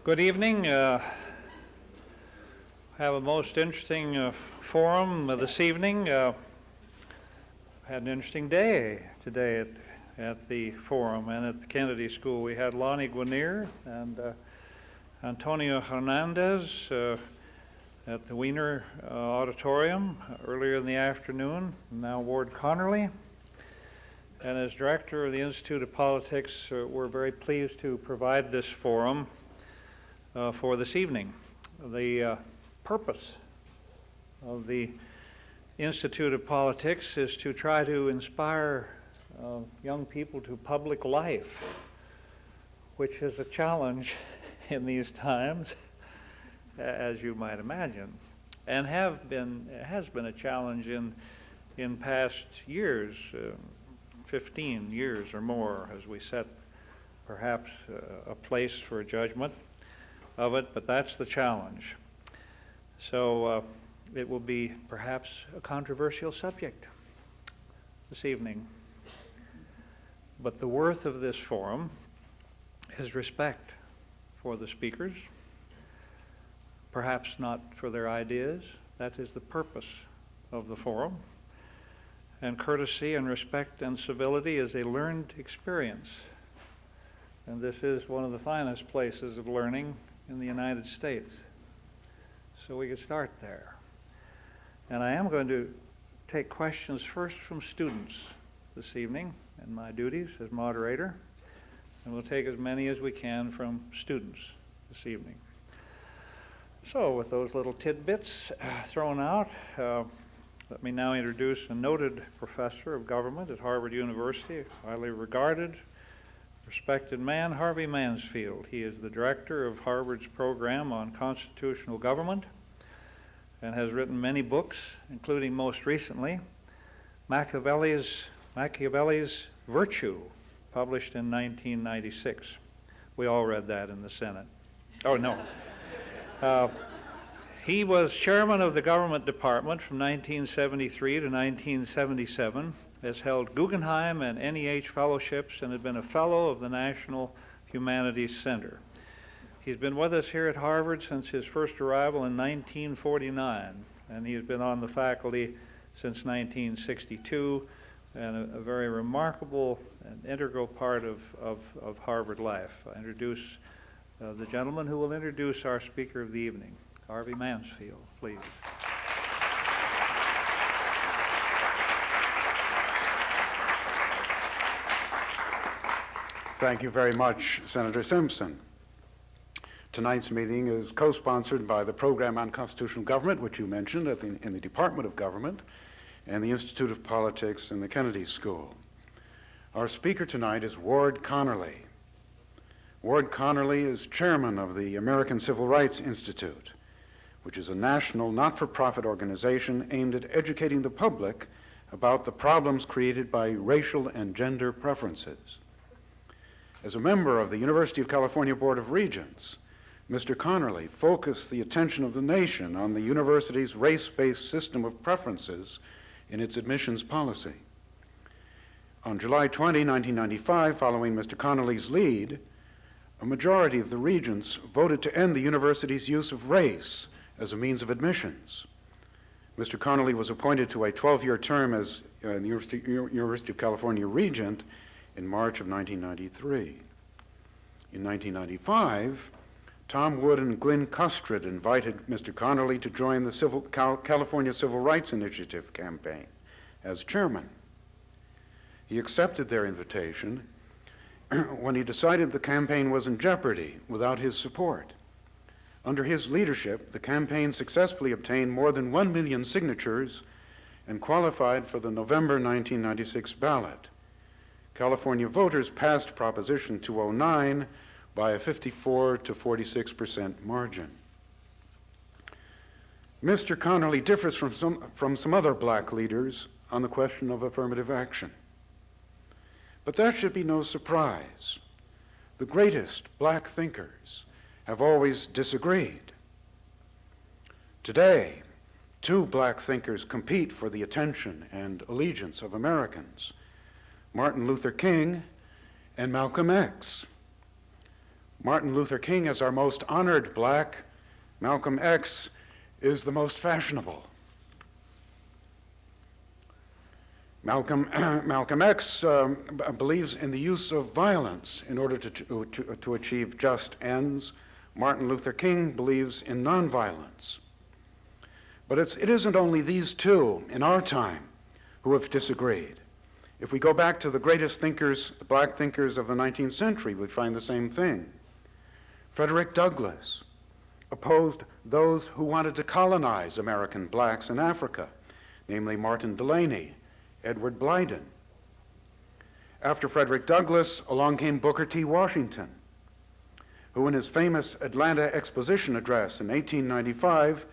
Good evening. Have a most interesting forum this evening. Had an interesting day today at the forum and at the Kennedy School. We had Lonnie Guinier and Antonio Hernandez at the Wiener Auditorium earlier in the afternoon. Now Ward Connerly. And as director of the Institute of Politics, we're very pleased to provide this forum for this evening. The purpose of the Institute of Politics is to try to inspire young people to public life, which is a challenge in these times, as you might imagine, and has been a challenge in past years, 15 years or more, as we set perhaps a place for judgment of it, but that's the challenge. So it will be perhaps a controversial subject this evening. But the worth of this forum is respect for the speakers, perhaps not for their ideas. That is the purpose of the forum. And courtesy and respect and civility is a learned experience. And this is one of the finest places of learning in the United States. So we could start there. And I am going to take questions first from students this evening in my duties as moderator. And we'll take as many as we can from students this evening. So with those little tidbits thrown out, let me now introduce a noted professor of government at Harvard University, highly regarded, respected man, Harvey Mansfield. He is the director of Harvard's program on constitutional government and has written many books, including most recently Machiavelli's Virtue, published in 1996. We all read that in the Senate. Oh, no. He was chairman of the government department from 1973 to 1977, has held Guggenheim and NEH fellowships, and had been a fellow of the National Humanities Center. He's been with us here at Harvard since his first arrival in 1949, and he's been on the faculty since 1962, and a very remarkable and integral part of Harvard life. I introduce the gentleman who will introduce our speaker of the evening, Harvey Mansfield, please. Thank you very much, Senator Simpson. Tonight's meeting is co-sponsored by the Program on Constitutional Government, which you mentioned in the Department of Government, and the Institute of Politics and the Kennedy School. Our speaker tonight is Ward Connerly. Ward Connerly is chairman of the American Civil Rights Institute, which is a national not-for-profit organization aimed at educating the public about the problems created by racial and gender preferences. As a member of the University of California Board of Regents, Mr. Connerly focused the attention of the nation on the university's race-based system of preferences in its admissions policy. On July 20, 1995, following Mr. Connerly's lead, a majority of the regents voted to end the university's use of race as a means of admissions. Mr. Connerly was appointed to a 12-year term as the University of California Regent in March of 1993. In 1995, Tom Wood and Glynn Custrid invited Mr. Connerly to join the California Civil Rights Initiative campaign as chairman. He accepted their invitation when he decided the campaign was in jeopardy without his support. Under his leadership, the campaign successfully obtained more than 1 million signatures and qualified for the November 1996 ballot. California voters passed Proposition 209 by a 54 to 46% margin. Mr. Connerly differs from some other black leaders on the question of affirmative action. But that should be no surprise. The greatest black thinkers have always disagreed. Today, two black thinkers compete for the attention and allegiance of Americans: Martin Luther King and Malcolm X. Martin Luther King is our most honored black. Malcolm X is the most fashionable. Malcolm X believes in the use of violence in order to achieve just ends. Martin Luther King believes in nonviolence. But it isn't only these two in our time who have disagreed. If we go back to the greatest thinkers, the black thinkers of the 19th century, we find the same thing. Frederick Douglass opposed those who wanted to colonize American blacks in Africa, namely Martin Delany, Edward Blyden. After Frederick Douglass, along came Booker T. Washington, who in his famous Atlanta Exposition address in 1895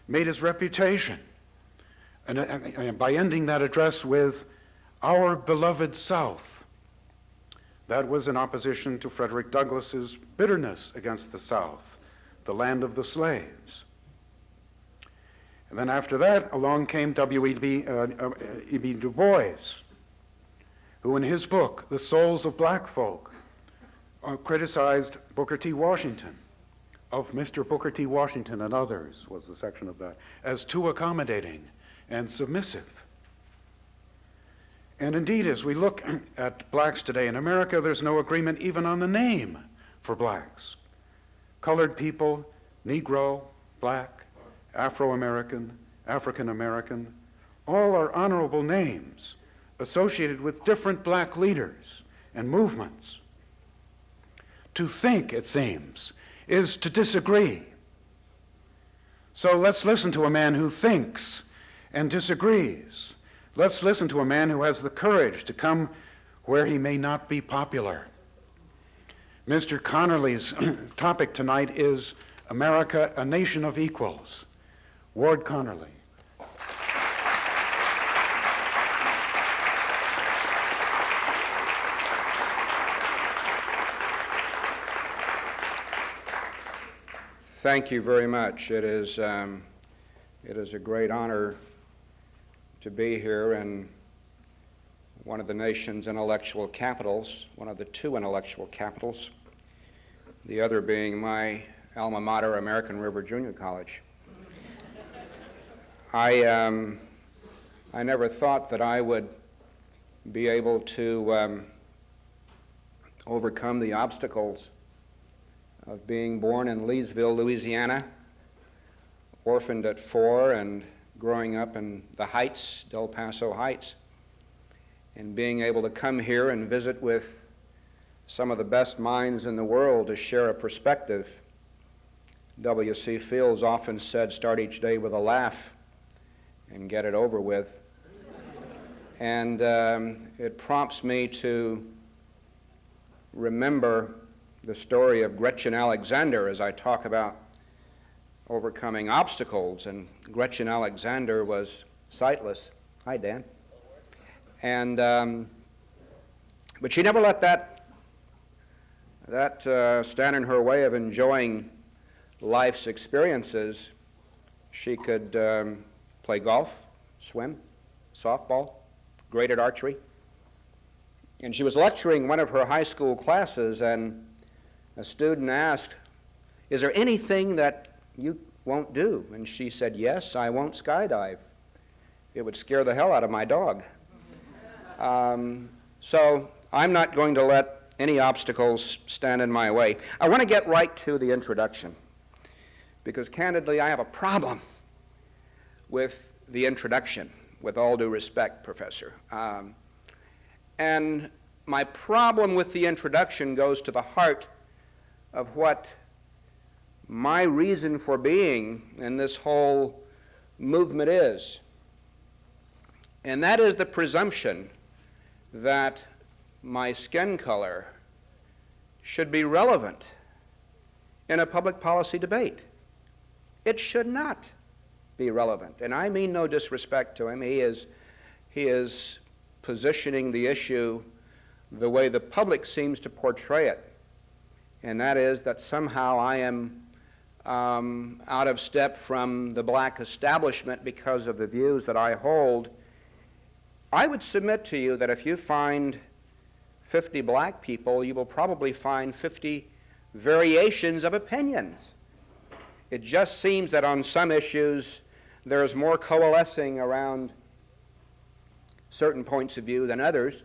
made his reputation and by ending that address with, "Our beloved South." That was in opposition to Frederick Douglass's bitterness against the South, the land of the slaves. And then after that, along came W.E.B. Du Bois, who in his book, The Souls of Black Folk, criticized Booker T. Washington, of Mr. Booker T. Washington and others, was the section of that, as too accommodating and submissive. And indeed, as we look at blacks today in America, there's no agreement even on the name for blacks. Colored people, Negro, black, Afro-American, African-American, all are honorable names associated with different black leaders and movements. To think, it seems, is to disagree. So let's listen to a man who thinks and disagrees. Let's listen to a man who has the courage to come where he may not be popular. Mr. Connerly's topic tonight is America, a Nation of Equals. Ward Connerly. Thank you very much. It is a great honor to be here in one of the nation's intellectual capitals, one of the two intellectual capitals, the other being my alma mater, American River Junior College. I never thought that I would be able to overcome the obstacles of being born in Leesville, Louisiana, orphaned at 4 and growing up in the Heights, Del Paso Heights, and being able to come here and visit with some of the best minds in the world to share a perspective. W.C. Fields often said, "Start each day with a laugh and get it over with." And it prompts me to remember the story of Gretchen Alexander as I talk about overcoming obstacles. And Gretchen Alexander was sightless. Hi, Dan. And but she never let that stand in her way of enjoying life's experiences. She could play golf, swim, softball, great at archery. And she was lecturing one of her high school classes, and a student asked, "Is there anything that you won't do?" And she said, "Yes, I won't skydive. It would scare the hell out of my dog." So I'm not going to let any obstacles stand in my way. I want to get right to the introduction, because candidly, I have a problem with the introduction, with all due respect, Professor. And my problem with the introduction goes to the heart of what my reason for being in this whole movement is. And that is the presumption that my skin color should be relevant in a public policy debate. It should not be relevant. And I mean no disrespect to him. He is positioning the issue the way the public seems to portray it. And that is that somehow I am out of step from the black establishment because of the views that I hold. I would submit to you that if you find 50 black people, you will probably find 50 variations of opinions. It just seems that on some issues there is more coalescing around certain points of view than others.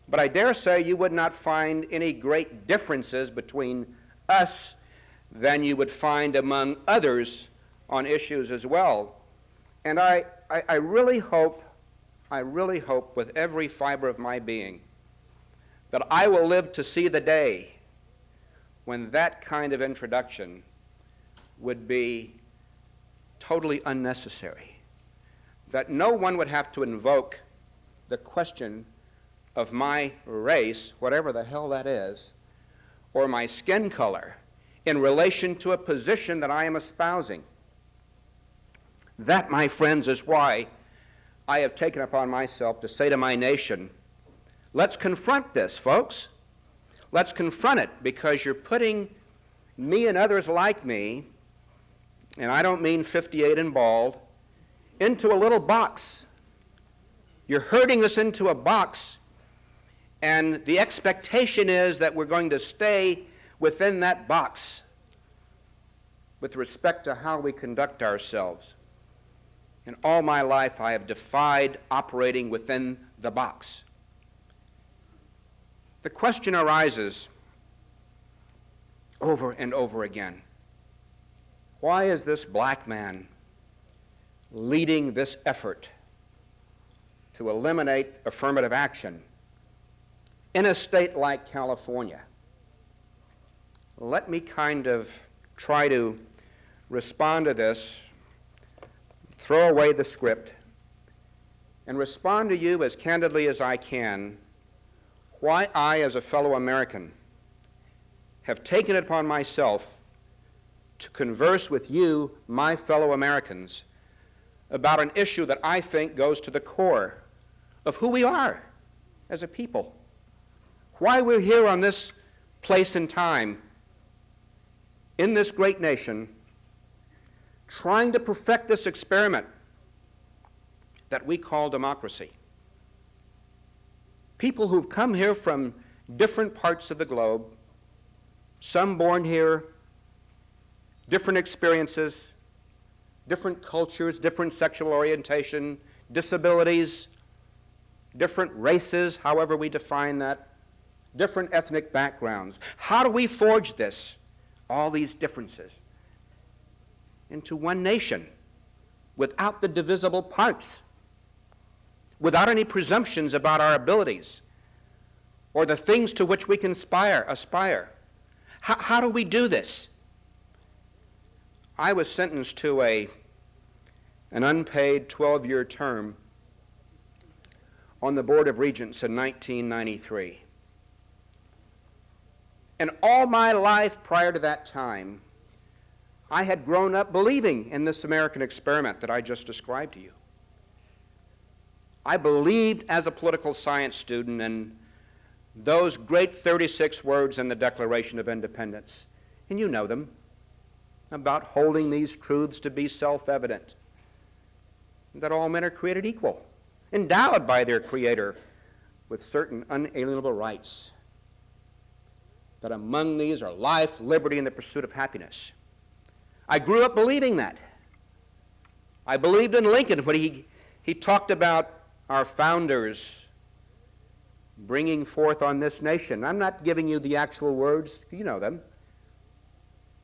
But I dare say you would not find any great differences between us than you would find among others on issues as well. And I really hope with every fiber of my being that I will live to see the day when that kind of introduction would be totally unnecessary, that no one would have to invoke the question of my race, whatever the hell that is, or my skin color in relation to a position that I am espousing. That, my friends, is why I have taken upon myself to say to my nation, let's confront this, folks. Let's confront it, because you're putting me and others like me, and I don't mean 58 and bald, into a little box. You're herding us into a box, and the expectation is that we're going to stay within that box with respect to how we conduct ourselves. In all my life, I have defied operating within the box. The question arises over and over again, why is this black man leading this effort to eliminate affirmative action in a state like California? Let me kind of try to respond to this, throw away the script, and respond to you as candidly as I can why I, as a fellow American, have taken it upon myself to converse with you, my fellow Americans, about an issue that I think goes to the core of who we are as a people. Why we're here on this place and time, in this great nation, trying to perfect this experiment that we call democracy. People who've come here from different parts of the globe, some born here, different experiences, different cultures, different sexual orientation, disabilities, different races, however we define that, different ethnic backgrounds. How do we forge this, all these differences, into one nation without the divisible parts, without any presumptions about our abilities or the things to which we can aspire? How do we do this? I was sentenced to an unpaid 12-year term on the Board of Regents in 1993. And all my life prior to that time, I had grown up believing in this American experiment that I just described to you. I believed as a political science student in those great 36 words in the Declaration of Independence, and you know them, about holding these truths to be self-evident, that all men are created equal, endowed by their Creator with certain unalienable rights, that among these are life, liberty, and the pursuit of happiness. I grew up believing that. I believed in Lincoln when he talked about our founders bringing forth on this nation. I'm not giving you the actual words, you know them.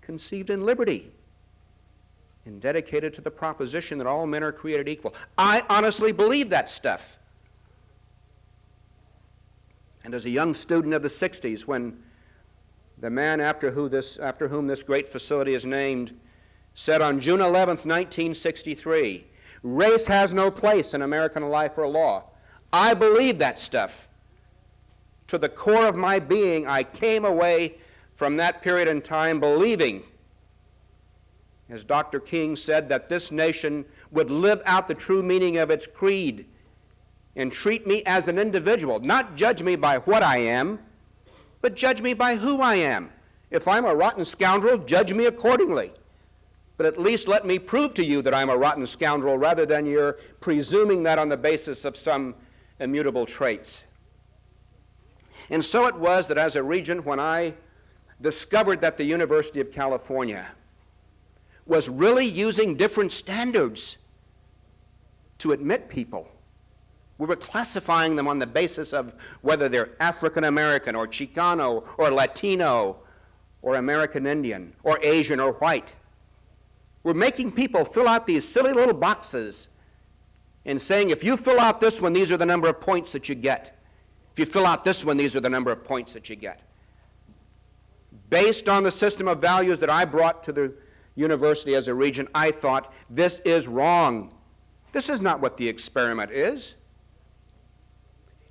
Conceived in liberty and dedicated to the proposition that all men are created equal. I honestly believe that stuff. And as a young student of the 60s, when the man after whom this great facility is named said on June 11th, 1963, race has no place in American life or law, I believe that stuff. To the core of my being, I came away from that period in time believing, as Dr. King said, that this nation would live out the true meaning of its creed and treat me as an individual, not judge me by what I am, but judge me by who I am. If I'm a rotten scoundrel, judge me accordingly. But at least let me prove to you that I'm a rotten scoundrel rather than you're presuming that on the basis of some immutable traits. And so it was that as a regent, when I discovered that the University of California was really using different standards to admit people. We were classifying them on the basis of whether they're African American or Chicano or Latino or American Indian or Asian or white. We're making people fill out these silly little boxes and saying, if you fill out this one, these are the number of points that you get. If you fill out this one, these are the number of points that you get. Based on the system of values that I brought to the university as a regent, I thought, this is wrong. This is not what the experiment is.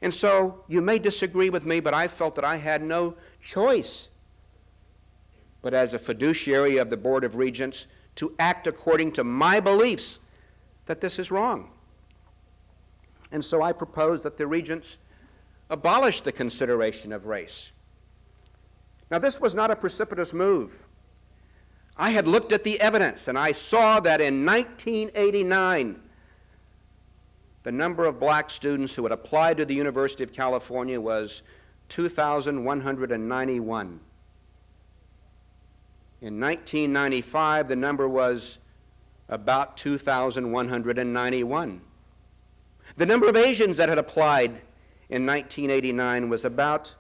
And so you may disagree with me, but I felt that I had no choice but as a fiduciary of the Board of Regents to act according to my beliefs that this is wrong. And so I proposed that the regents abolish the consideration of race. Now, this was not a precipitous move. I had looked at the evidence, and I saw that in 1989, the number of black students who had applied to the University of California was 2,191. In 1995, the number was about 2,191. The number of Asians that had applied in 1989 was about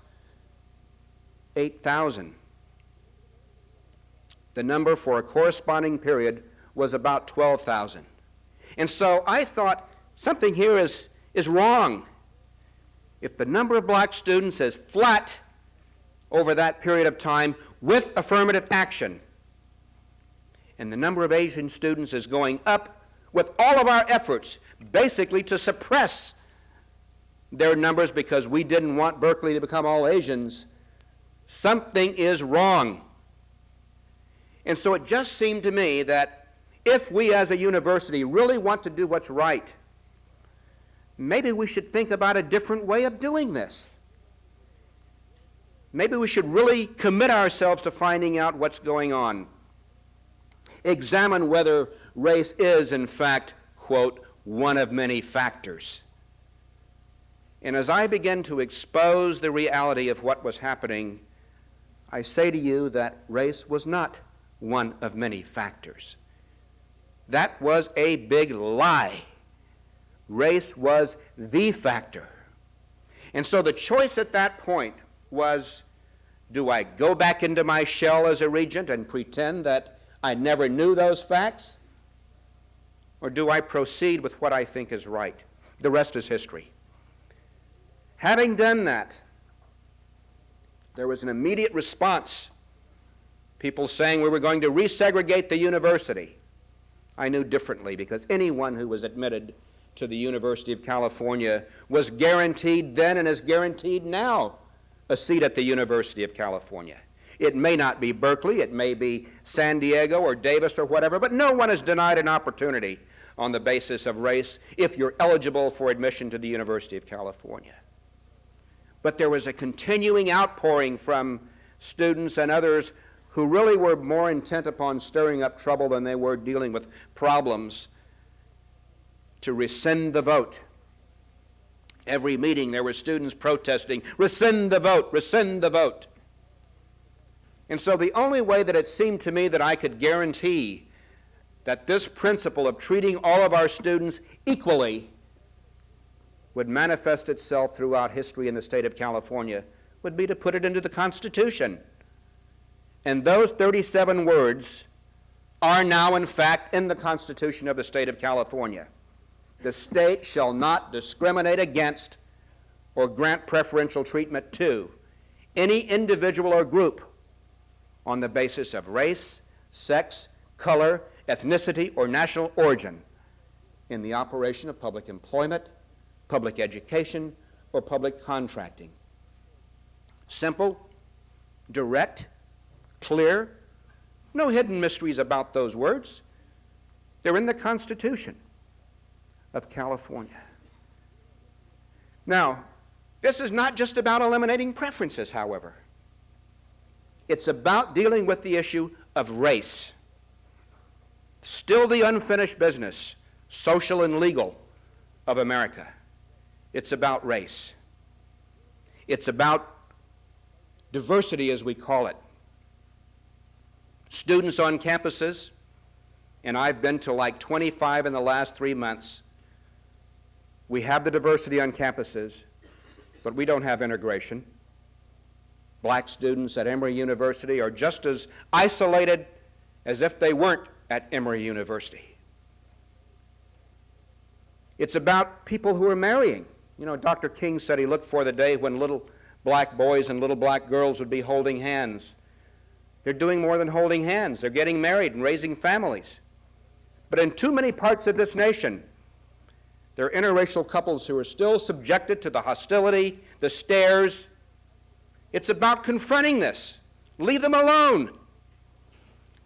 8,000. The number for a corresponding period was about 12,000. And so I thought something here is wrong. If the number of black students is flat over that period of time with affirmative action, and the number of Asian students is going up with all of our efforts basically to suppress their numbers because we didn't want Berkeley to become all Asians, something is wrong. And so it just seemed to me that if we as a university really want to do what's right, maybe we should think about a different way of doing this. Maybe we should really commit ourselves to finding out what's going on. Examine whether race is, in fact, quote, one of many factors. And as I began to expose the reality of what was happening, I say to you that race was not one of many factors. That was a big lie. Race was the factor. And so the choice at that point was, do I go back into my shell as a regent and pretend that I never knew those facts? Or do I proceed with what I think is right? The rest is history. Having done that, there was an immediate response. People saying we were going to resegregate the university. I knew differently because anyone who was admitted to the University of California was guaranteed then and is guaranteed now a seat at the University of California. It may not be Berkeley, it may be San Diego or Davis or whatever, but no one is denied an opportunity on the basis of race if you're eligible for admission to the University of California. But there was a continuing outpouring from students and others who really were more intent upon stirring up trouble than they were dealing with problems to rescind the vote. Every meeting there were students protesting, rescind the vote, rescind the vote. And so the only way that it seemed to me that I could guarantee that this principle of treating all of our students equally would manifest itself throughout history in the state of California would be to put it into the Constitution. And those 37 words are now, in fact, in the Constitution of the state of California. The state shall not discriminate against or grant preferential treatment to any individual or group on the basis of race, sex, color, ethnicity, or national origin in the operation of public employment, public education, or public contracting. Simple, direct, clear, no hidden mysteries about those words. They're in the Constitution of California. Now, this is not just about eliminating preferences, however. It's about dealing with the issue of race. Still the unfinished business, social and legal, of America. It's about race. It's about diversity, as we call it. students on campuses, and I've been to like 25 in the last 3 months. We have the diversity on campuses, but we don't have integration. Black students at Emory University are just as isolated as if they weren't at Emory University. It's about people who are marrying. You know, Dr. King said he looked for the day when little black boys and little black girls would be holding hands. They're doing more than holding hands. They're getting married and raising families. But in too many parts of this nation, there are interracial couples who are still subjected to the hostility, the stares. It's about confronting this. Leave them alone.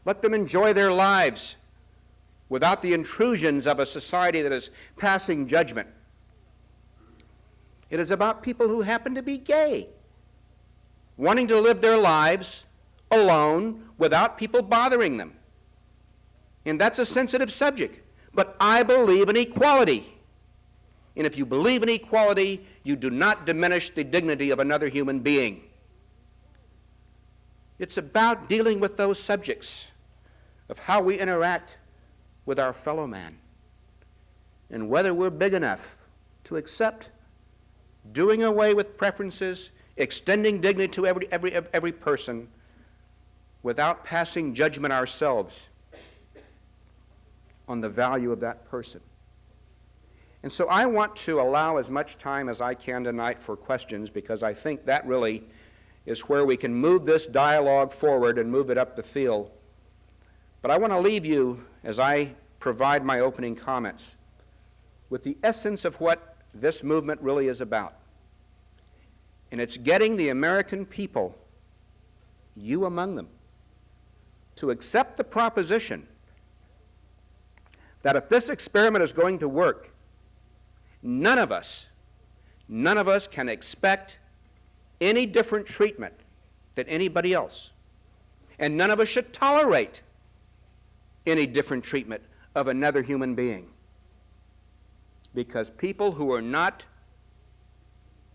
Let them enjoy their lives without the intrusions of a society that is passing judgment. It is about people who happen to be gay, wanting to live their lives alone without people bothering them. And that's a sensitive subject. But I believe in equality. And if you believe in equality, you do not diminish the dignity of another human being. It's about dealing with those subjects of how we interact with our fellow man and whether we're big enough to accept doing away with preferences, extending dignity to every person without passing judgment ourselves on the value of that person. And so I want to allow as much time as I can tonight for questions, because I think that really is where we can move this dialogue forward and move it up the field. But I want to leave you, as I provide my opening comments, with the essence of what this movement really is about. And it's getting the American people, you among them, to accept the proposition that if this experiment is going to work, none of us can expect any different treatment than anybody else. And none of us should tolerate any different treatment of another human being. Because people who are not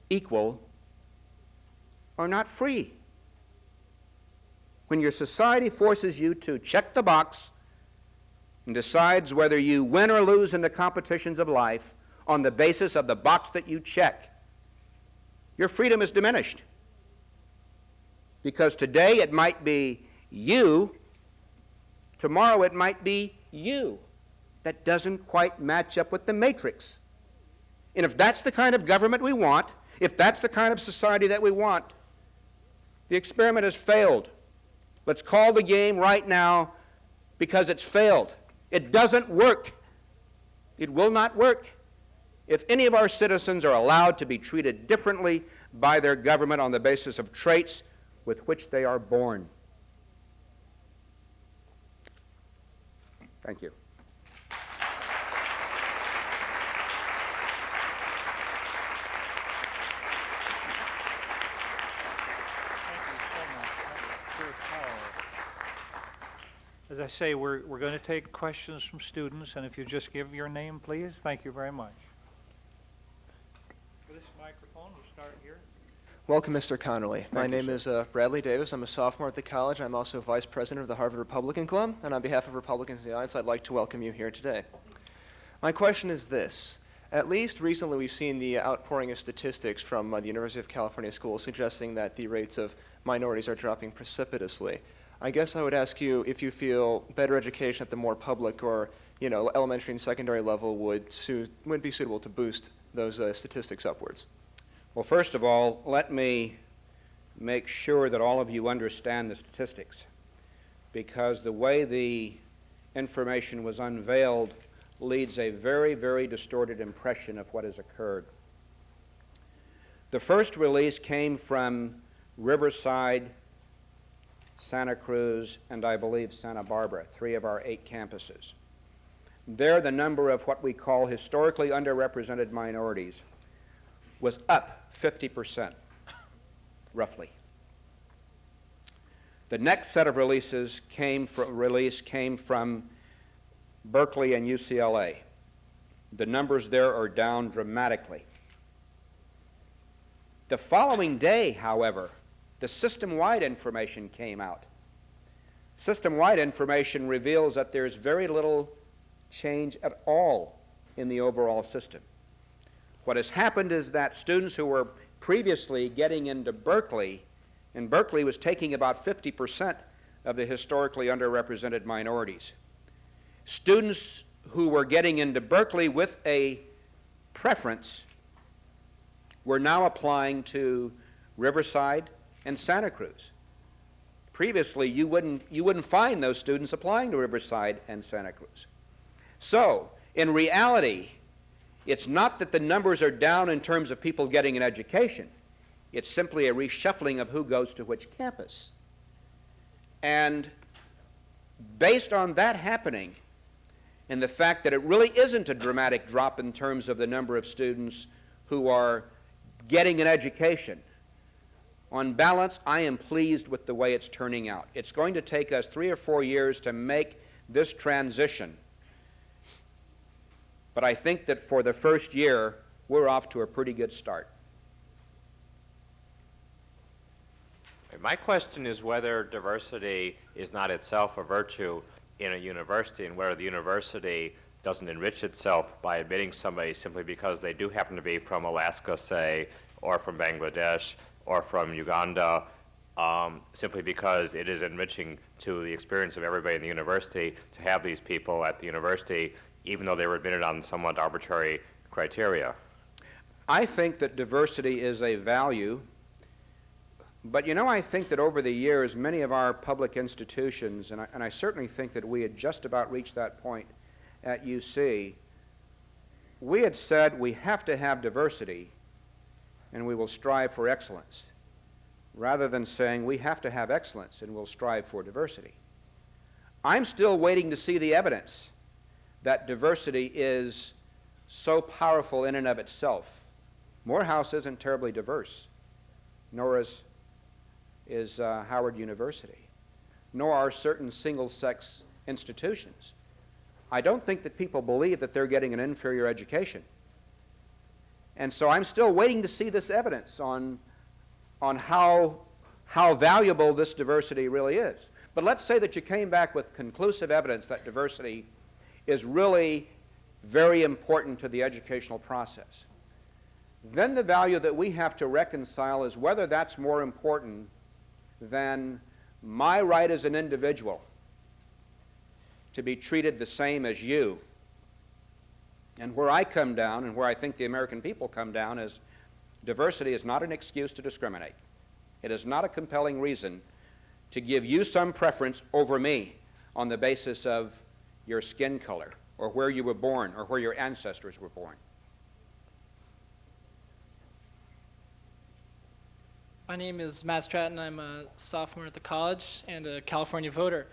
equal are not free. When your society forces you to check the box and decides whether you win or lose in the competitions of life on the basis of the box that you check, your freedom is diminished. Because today it might be you, tomorrow it might be you. That doesn't quite match up with the matrix. And if that's the kind of government we want, if that's the kind of society that we want, the experiment has failed. Let's call the game right now, because it's failed. It doesn't work. It will not work. If any of our citizens are allowed to be treated differently by their government on the basis of traits with which they are born. Thank you. As I say, we're going to take questions from students, and if you just give your name, please. Thank you very much. For this microphone, we'll start here. Welcome, Mr. Connerly. My you, name is Bradley Davis. I'm a sophomore at the college. I'm also vice president of the Harvard Republican Club, and on behalf of Republicans in the audience, I'd like to welcome you here today. My question is this. At least recently, we've seen the outpouring of statistics from the University of California schools suggesting that the rates of minorities are dropping precipitously. I guess I would ask you if you feel better education at the more public or, elementary and secondary level would be suitable to boost those statistics upwards. Well, first of all, let me make sure that all of you understand the statistics, because the way the information was unveiled leads a very, very distorted impression of what has occurred. The first release came from Riverside, Santa Cruz, and I believe Santa Barbara, 3 of our 8 campuses. There, the number of what we call historically underrepresented minorities was up 50%, roughly. The next set of releases came from Berkeley and UCLA. The numbers there are down dramatically. The following day, however, the system-wide information came out. System-wide information reveals that there's very little change at all in the overall system. What has happened is that students who were previously getting into Berkeley, and Berkeley was taking about 50% of the historically underrepresented minorities. Students who were getting into Berkeley with a preference were now applying to Riverside and Santa Cruz. Previously, you wouldn't find those students applying to Riverside and Santa Cruz. So, in reality, it's not that the numbers are down in terms of people getting an education. It's simply a reshuffling of who goes to which campus. And based on that happening, and the fact that it really isn't a dramatic drop in terms of the number of students who are getting an education, on balance, I am pleased with the way it's turning out. It's going to take us 3 or 4 years to make this transition. But I think that for the first year, we're off to a pretty good start. My question is whether diversity is not itself a virtue in a university, and whether the university doesn't enrich itself by admitting somebody simply because they do happen to be from Alaska, say, or from Bangladesh, or from Uganda, simply because it is enriching to the experience of everybody in the university to have these people at the university, even though they were admitted on somewhat arbitrary criteria. I think that diversity is a value, but you know, I think that over the years, many of our public institutions, and I certainly think that we had just about reached that point at UC, we had said we have to have diversity and we will strive for excellence, rather than saying we have to have excellence and we'll strive for diversity. I'm still waiting to see the evidence that diversity is so powerful in and of itself. Morehouse isn't terribly diverse, nor is Howard University, nor are certain single-sex institutions. I don't think that people believe that they're getting an inferior education. And so I'm still waiting to see this evidence on how valuable this diversity really is. But let's say that you came back with conclusive evidence that diversity is really very important to the educational process. Then the value that we have to reconcile is whether that's more important than my right as an individual to be treated the same as you. And where I come down, and where I think the American people come down, is diversity is not an excuse to discriminate. It is not a compelling reason to give you some preference over me on the basis of your skin color, or where you were born, or where your ancestors were born. My name is Matt Stratton. I'm a sophomore at the college and a California voter.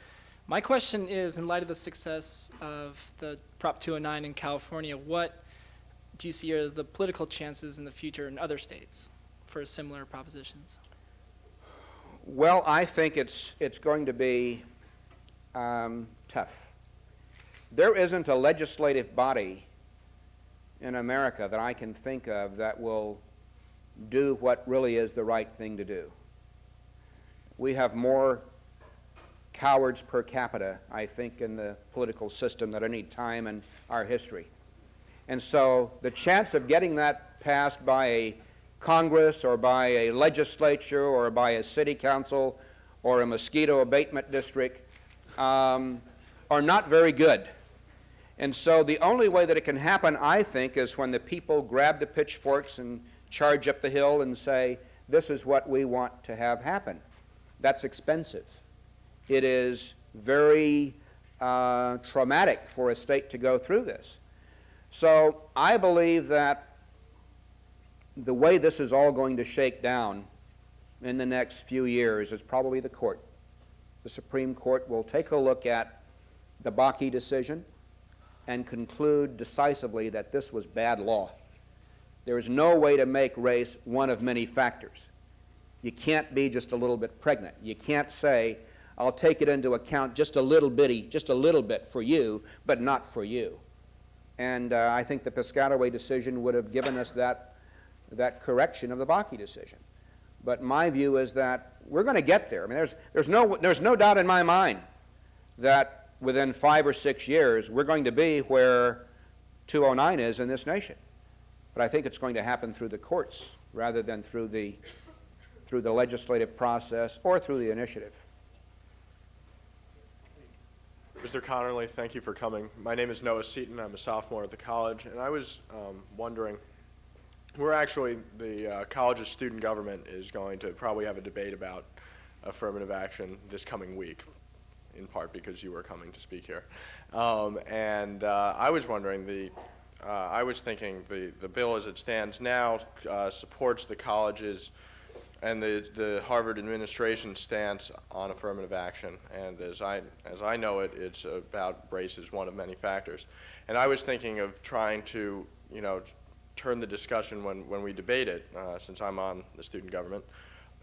My question is, in light of the success of the Prop 209 in California, what do you see as the political chances in the future in other states for similar propositions? Well, I think it's going to be tough. There isn't a legislative body in America that I can think of that will do what really is the right thing to do. We have more cowards per capita, I think, in the political system than any time in our history. And so the chance of getting that passed by a Congress or by a legislature or by a city council or a mosquito abatement district are not very good. And so the only way that it can happen, I think, is when the people grab the pitchforks and charge up the hill and say, this is what we want to have happen. That's expensive. It is very traumatic for a state to go through this. So I believe that the way this is all going to shake down in the next few years is probably the court. The Supreme Court will take a look at the Bakke decision and conclude decisively that this was bad law. There is no way to make race one of many factors. You can't be just a little bit pregnant. You can't say, I'll take it into account just a little bit for you, but not for you. And I think the Piscataway decision would have given us that correction of the Bakke decision. But my view is that we're going to get there. I mean, there's no doubt in my mind that within 5 or 6 years we're going to be where 209 is in this nation. But I think it's going to happen through the courts rather than through the legislative process or through the initiative. Mr. Connerly, thank you for coming. My name is Noah Seaton. I'm a sophomore at the college, and I was wondering, the college's student government is going to probably have a debate about affirmative action this coming week, in part because you were coming to speak here. I was wondering, I was thinking the bill as it stands now supports the college's and the Harvard administration stance on affirmative action, and as I know it, it's about race as one of many factors. And I was thinking of trying to, turn the discussion when we debate it, since I'm on the student government,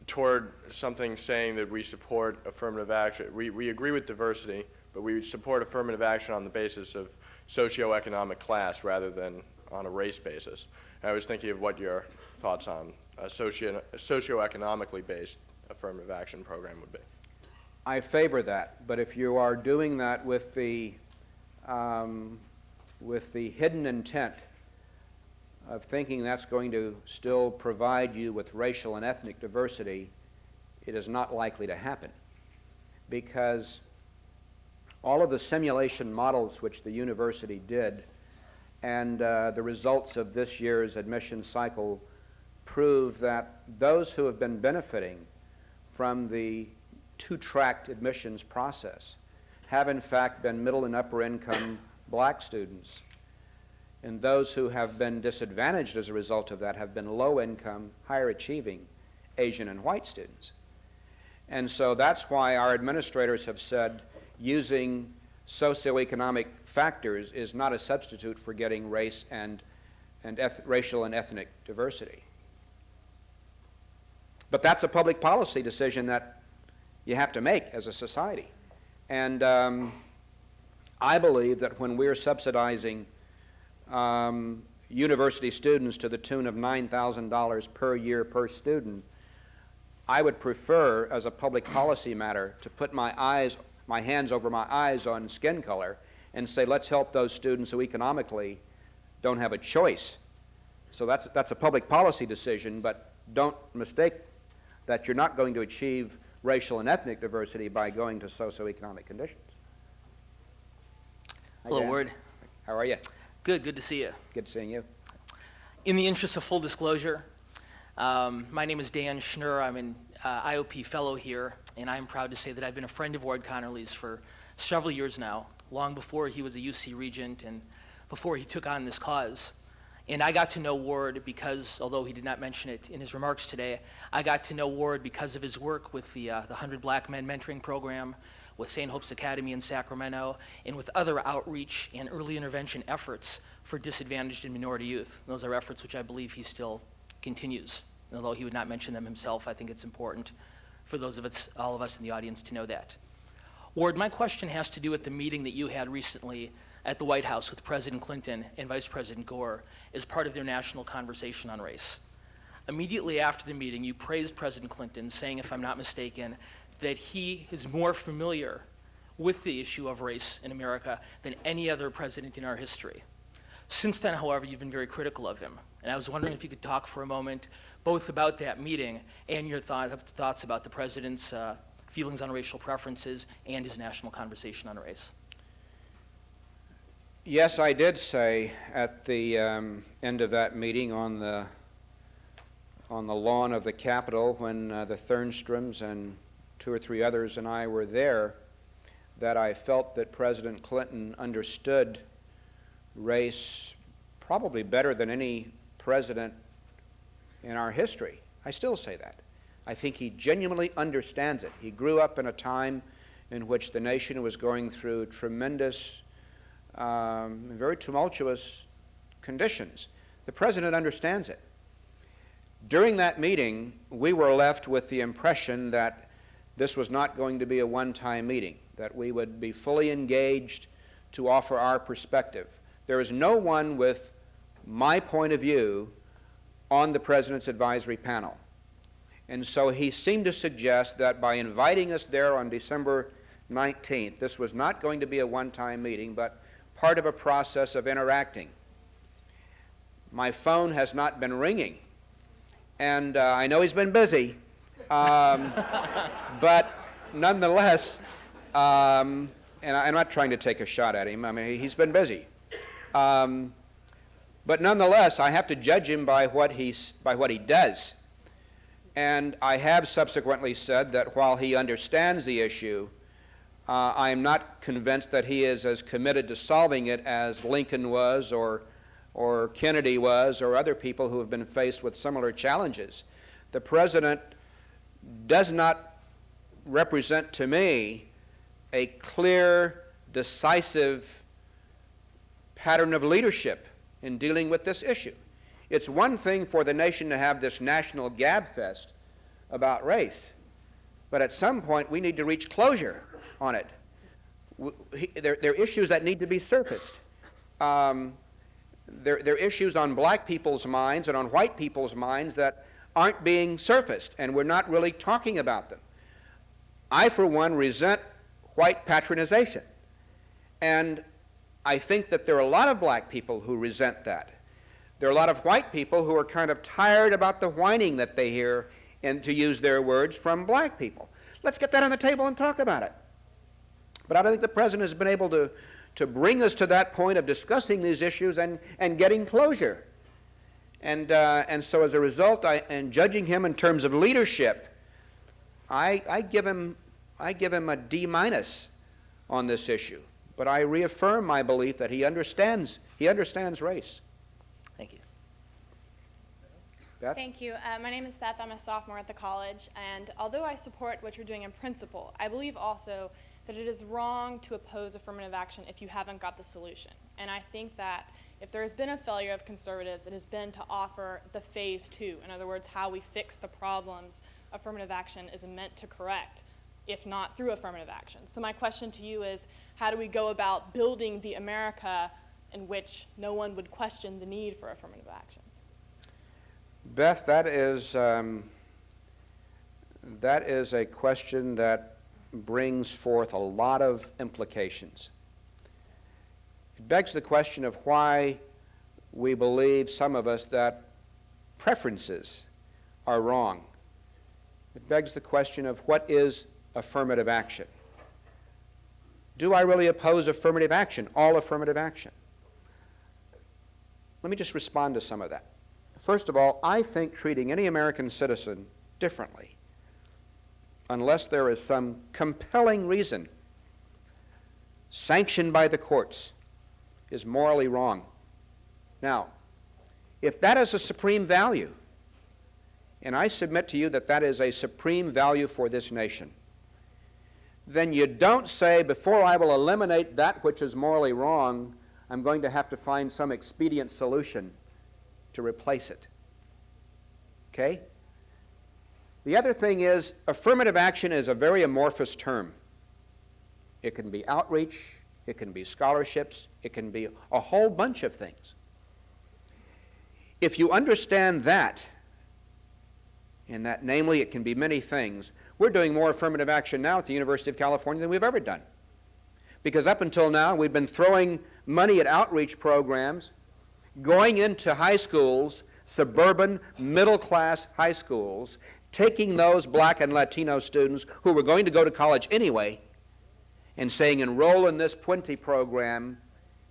toward something saying that we support affirmative action. We agree with diversity, but we support affirmative action on the basis of socioeconomic class rather than on a race basis. And I was thinking of what your thoughts on a socioeconomically based affirmative action program would be. I favor that, but if you are doing that with the hidden intent of thinking that's going to still provide you with racial and ethnic diversity, it is not likely to happen, because all of the simulation models which the university did and the results of this year's admission cycle prove that those who have been benefiting from the two-tracked admissions process have in fact been middle and upper income black students, and those who have been disadvantaged as a result of that have been low income, higher achieving Asian and white students. And so that's why our administrators have said using socioeconomic factors is not a substitute for getting race and racial and ethnic diversity. But that's a public policy decision that you have to make as a society. And I believe that when we're subsidizing university students to the tune of $9,000 per year per student, I would prefer, as a public policy matter, to put my hands over my eyes on skin color and say, let's help those students who economically don't have a choice. So that's a public policy decision, but don't mistake that you're not going to achieve racial and ethnic diversity by going to socioeconomic conditions. Hi, Hello, Dan. Ward. How are you? Good to see you. Good seeing you. In the interest of full disclosure, my name is Dan Schnur. I'm an IOP fellow here, and I'm proud to say that I've been a friend of Ward Connerly's for several years now, long before he was a UC Regent and before he took on this cause. And I got to know Ward because, although he did not mention it in his remarks today, I got to know Ward because of his work with the 100 Black Men Mentoring Program, with St. Hope's Academy in Sacramento, and with other outreach and early intervention efforts for disadvantaged and minority youth. Those are efforts which I believe he still continues. And although he would not mention them himself, I think it's important for all of us in the audience to know that. Ward, my question has to do with the meeting that you had recently at the White House with President Clinton and Vice President Gore as part of their national conversation on race. Immediately after the meeting, you praised President Clinton, saying, if I'm not mistaken, that he is more familiar with the issue of race in America than any other president in our history. Since then, however, you've been very critical of him. And I was wondering if you could talk for a moment both about that meeting and your thoughts about the president's feelings on racial preferences and his national conversation on race. Yes, I did say at the end of that meeting on the lawn of the Capitol when the Thurnstroms and 2 or 3 others and I were there that I felt that President Clinton understood race probably better than any president in our history. I still say that. I think he genuinely understands it. He grew up in a time in which the nation was going through tremendous, very tumultuous conditions. The president understands it. During that meeting, we were left with the impression that this was not going to be a one-time meeting, that we would be fully engaged to offer our perspective. There is no one with my point of view on the President's advisory panel. And so he seemed to suggest that by inviting us there on December 19th. This was not going to be a one-time meeting, but part of a process of interacting. My phone has not been ringing, and I know he's been busy, but nonetheless, and I'm not trying to take a shot at him. I mean, he's been busy. But nonetheless, I have to judge him by what he does. And I have subsequently said that while he understands the issue, I am not convinced that he is as committed to solving it as Lincoln was, or Kennedy was, or other people who have been faced with similar challenges. The president does not represent to me a clear, decisive pattern of leadership in dealing with this issue. It's one thing for the nation to have this national gab fest about race, but at some point we need to reach closure on it. There are issues that need to be surfaced. There are issues on black people's minds and on white people's minds that aren't being surfaced, and we're not really talking about them. I, for one, resent white patronization, and I think that there are a lot of black people who resent that. There are a lot of white people who are kind of tired about the whining that they hear, and to use their words, from black people. Let's get that on the table and talk about it. But I don't think the president has been able to bring us to that point of discussing these issues and getting closure. And so as a result, and judging him in terms of leadership, I give him a D- on this issue. But I reaffirm my belief that he understands race. Thank you. Beth? Thank you. My name is Beth. I'm a sophomore at the college, and although I support what you're doing in principle, I believe also that it is wrong to oppose affirmative action if you haven't got the solution. And I think that if there has been a failure of conservatives, it has been to offer the phase two. In other words, how we fix the problems affirmative action is meant to correct, if not through affirmative action. So my question to you is, how do we go about building the America in which no one would question the need for affirmative action? Beth, that is a question that brings forth a lot of implications. It begs the question of why we believe, some of us, that preferences are wrong. It begs the question of what is affirmative action. Do I really oppose affirmative action, all affirmative action? Let me just respond to some of that. First of all, I think treating any American citizen differently, unless there is some compelling reason sanctioned by the courts, is morally wrong. Now, if that is a supreme value, and I submit to you that that is a supreme value for this nation, then you don't say, before I will eliminate that which is morally wrong, I'm going to have to find some expedient solution to replace it. Okay? The other thing is, affirmative action is a very amorphous term. It can be outreach, it can be scholarships, it can be a whole bunch of things. If you understand that, and that namely it can be many things, we're doing more affirmative action now at the University of California than we've ever done. Because up until now, we've been throwing money at outreach programs, going into high schools, suburban, middle-class high schools, taking those black and Latino students who were going to go to college anyway and saying, enroll in this Puente program,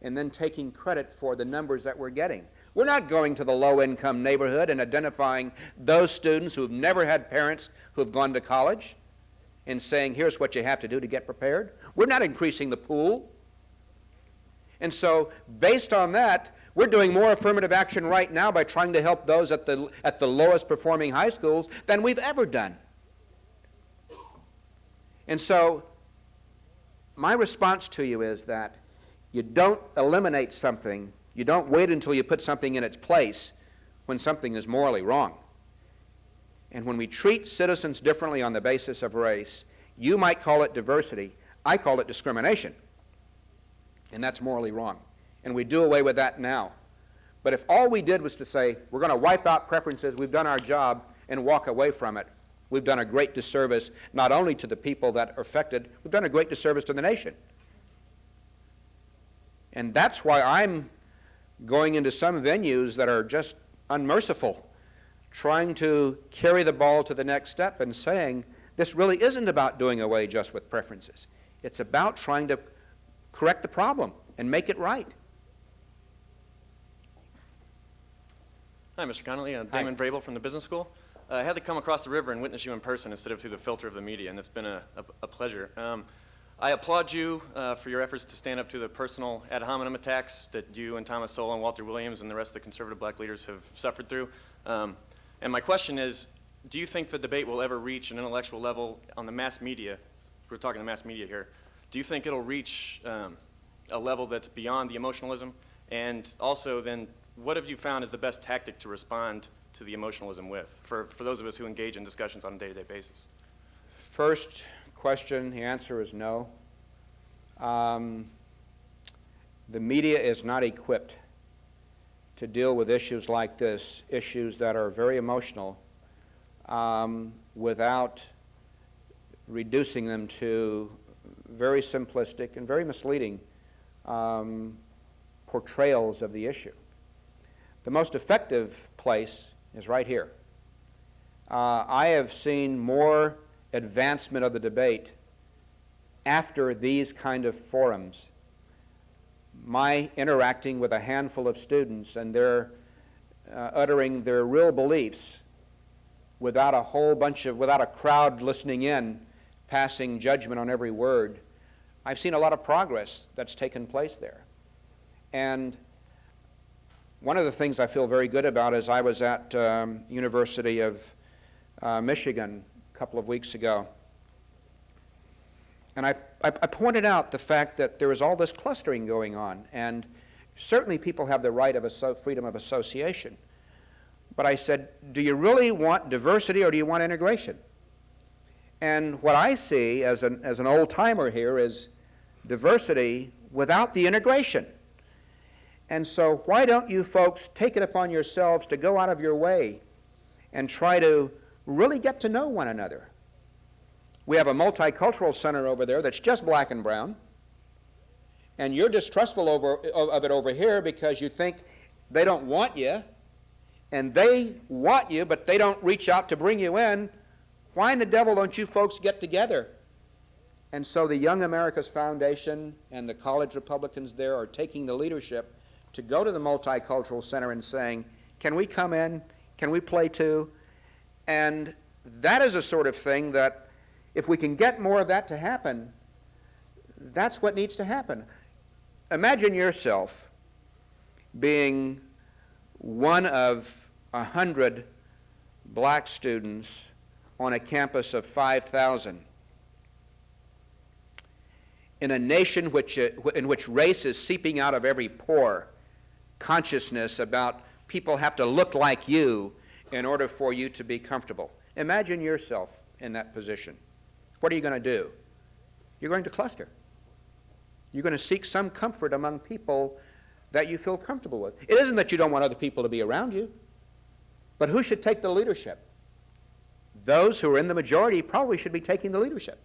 and then taking credit for the numbers that we're getting. We're not going to the low-income neighborhood and identifying those students who've never had parents who've gone to college and saying, here's what you have to do to get prepared. We're not increasing the pool. And so, based on that, we're doing more affirmative action right now by trying to help those at the lowest performing high schools than we've ever done. And so, my response to you is that you don't eliminate something, you don't wait until you put something in its place when something is morally wrong. And when we treat citizens differently on the basis of race, you might call it diversity, I call it discrimination. And that's morally wrong. And we do away with that now. But if all we did was to say, we're going to wipe out preferences, we've done our job, and walk away from it, we've done a great disservice not only to the people that are affected, we've done a great disservice to the nation. And that's why I'm going into some venues that are just unmerciful, trying to carry the ball to the next step and saying, this really isn't about doing away just with preferences. It's about trying to correct the problem and make it right. Hi, Mr. Connolly. Damon Vrabel from the Business School. I had to come across the river and witness you in person instead of through the filter of the media, and it's been a pleasure. I applaud you for your efforts to stand up to the personal ad hominem attacks that you and Thomas Sowell and Walter Williams and the rest of the conservative black leaders have suffered through. And my question is, do you think the debate will ever reach an intellectual level on the mass media? We're talking the mass media here. Do you think it'll reach a level that's beyond the emotionalism? And also then, what have you found is the best tactic to respond to the emotionalism with, for those of us who engage in discussions on a day-to-day basis? First question, the answer is no. The media is not equipped to deal with issues like this, issues that are very emotional, without reducing them to very simplistic and very misleading portrayals of the issue. The most effective place is right here. I have seen more advancement of the debate after these kind of forums. My interacting with a handful of students and they're uttering their real beliefs without a crowd listening in, passing judgment on every word. I've seen a lot of progress that's taken place there. And one of the things I feel very good about is I was at University of Michigan a couple of weeks ago, and I pointed out the fact that there was all this clustering going on, and certainly people have the right of freedom of association. But I said, do you really want diversity or do you want integration? And what I see as an old-timer here is diversity without the integration. And so why don't you folks take it upon yourselves to go out of your way and try to really get to know one another? We have a multicultural center over there that's just black and brown, and you're distrustful of it over here because you think they don't want you, and they want you, but they don't reach out to bring you in. Why in the devil don't you folks get together? And so the Young America's Foundation and the college Republicans there are taking the leadership to go to the Multicultural Center and saying, can we come in? Can we play too? And that is a sort of thing that if we can get more of that to happen, that's what needs to happen. Imagine yourself being one of 100 black students on a campus of 5,000 in a nation in which race is seeping out of every pore. Consciousness about people have to look like you in order for you to be comfortable. Imagine yourself in that position. What are you going to do? You're going to cluster. You're going to seek some comfort among people that you feel comfortable with. It isn't that you don't want other people to be around you, but who should take the leadership? Those who are in the majority probably should be taking the leadership.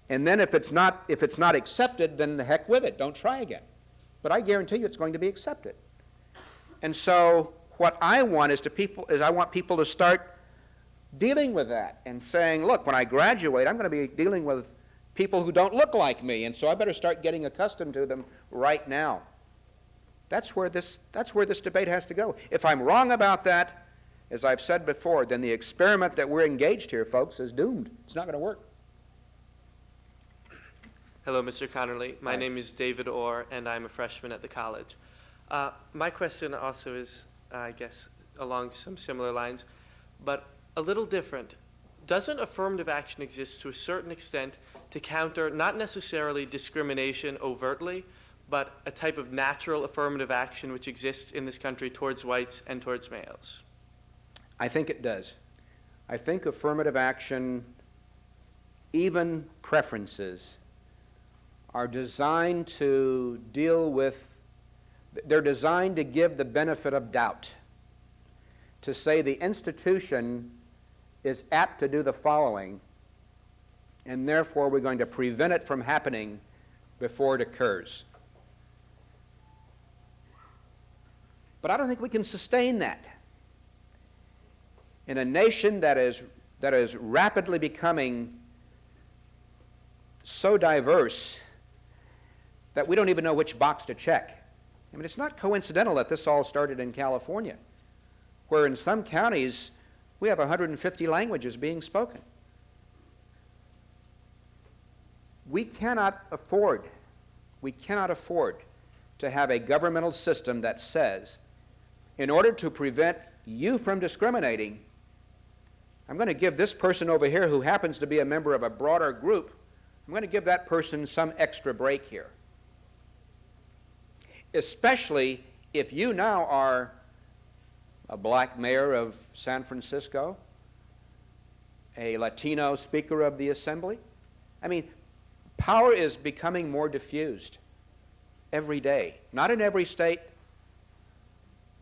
And then if it's not accepted, then the heck with it. Don't try again. But I guarantee you it's going to be accepted. And so what I want I want people to start dealing with that and saying, look, when I graduate, I'm going to be dealing with people who don't look like me, and so I better start getting accustomed to them right now. That's where this debate has to go. If I'm wrong about that, as I've said before, then the experiment that we're engaged here, folks, is doomed. It's not going to work. Hello, Mr. Connerly. My Hi. name is David Orr, and I'm a freshman at the college. My question also is, I guess, along some similar lines, but a little different. Doesn't affirmative action exist to a certain extent to counter not necessarily discrimination overtly, but a type of natural affirmative action which exists in this country towards whites and towards males? I think it does. I think affirmative action, even preferences, are designed to they're designed to give the benefit of doubt, to say the institution is apt to do the following, and therefore we're going to prevent it from happening before it occurs. But I don't think we can sustain that. In a nation that is rapidly becoming so diverse that we don't even know which box to check. I mean, it's not coincidental that this all started in California, where in some counties we have 150 languages being spoken. We cannot afford to have a governmental system that says, in order to prevent you from discriminating, I'm going to give this person over here who happens to be a member of a broader group, I'm going to give that person some extra break here. Especially if you now are a black mayor of San Francisco, a Latino speaker of the assembly. I mean, power is becoming more diffused every day. Not in every state,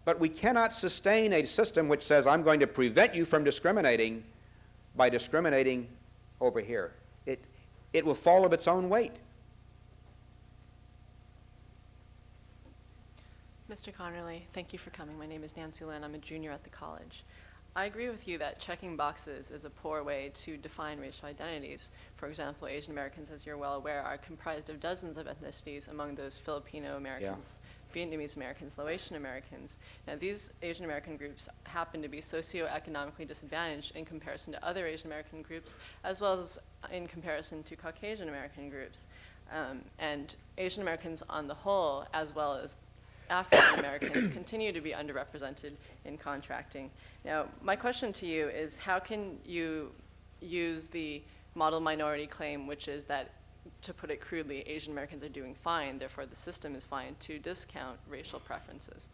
but we cannot sustain a system which says, I'm going to prevent you from discriminating by discriminating over here. It will fall of its own weight. Mr. Connerly, thank you for coming. My name is Nancy Lynn. I'm a junior at the college. I agree with you that checking boxes is a poor way to define racial identities. For example, Asian Americans, as you're well aware, are comprised of dozens of ethnicities, among those Filipino Americans, Vietnamese Americans, Laotian Americans. Now, these Asian American groups happen to be socioeconomically disadvantaged in comparison to other Asian American groups, as well as in comparison to Caucasian American groups. And Asian Americans on the whole, as well as African Americans, continue to be underrepresented in contracting. Now, my question to you is, how can you use the model minority claim, which is that, to put it crudely, Asian Americans are doing fine, therefore the system is fine, to discount racial preferences?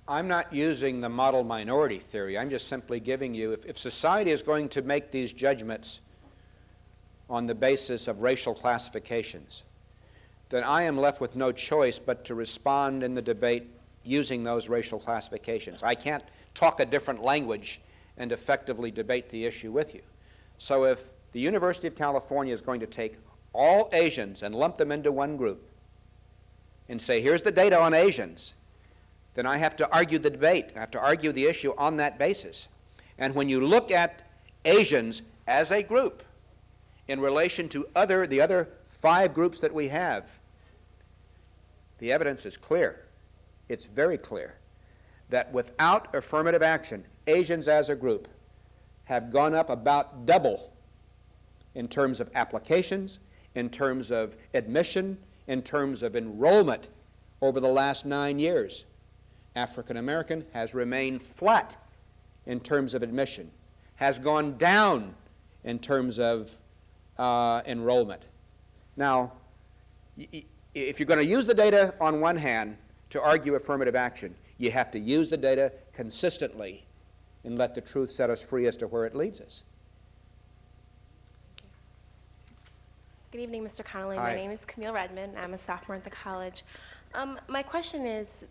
I'm not using the model minority theory. I'm just simply giving you, if society is going to make these judgments on the basis of racial classifications, then I am left with no choice but to respond in the debate using those racial classifications. I can't talk a different language and effectively debate the issue with you. So if the University of California is going to take all Asians and lump them into one group and say, here's the data on Asians, then I have to argue the debate. I have to argue the issue on that basis. And when you look at Asians as a group in relation to the other 5 groups that we have, the evidence is clear. It's very clear that without affirmative action, Asians as a group have gone up about double in terms of applications, in terms of admission, in terms of enrollment over the last 9 years. African American has remained flat in terms of admission, has gone down in terms of enrollment. Now, if you're going to use the data on one hand to argue affirmative action, you have to use the data consistently and let the truth set us free as to where it leads us. Good evening, Mr. Connolly. Hi. My name is Camille Redmond. I'm a sophomore at the college. My question is,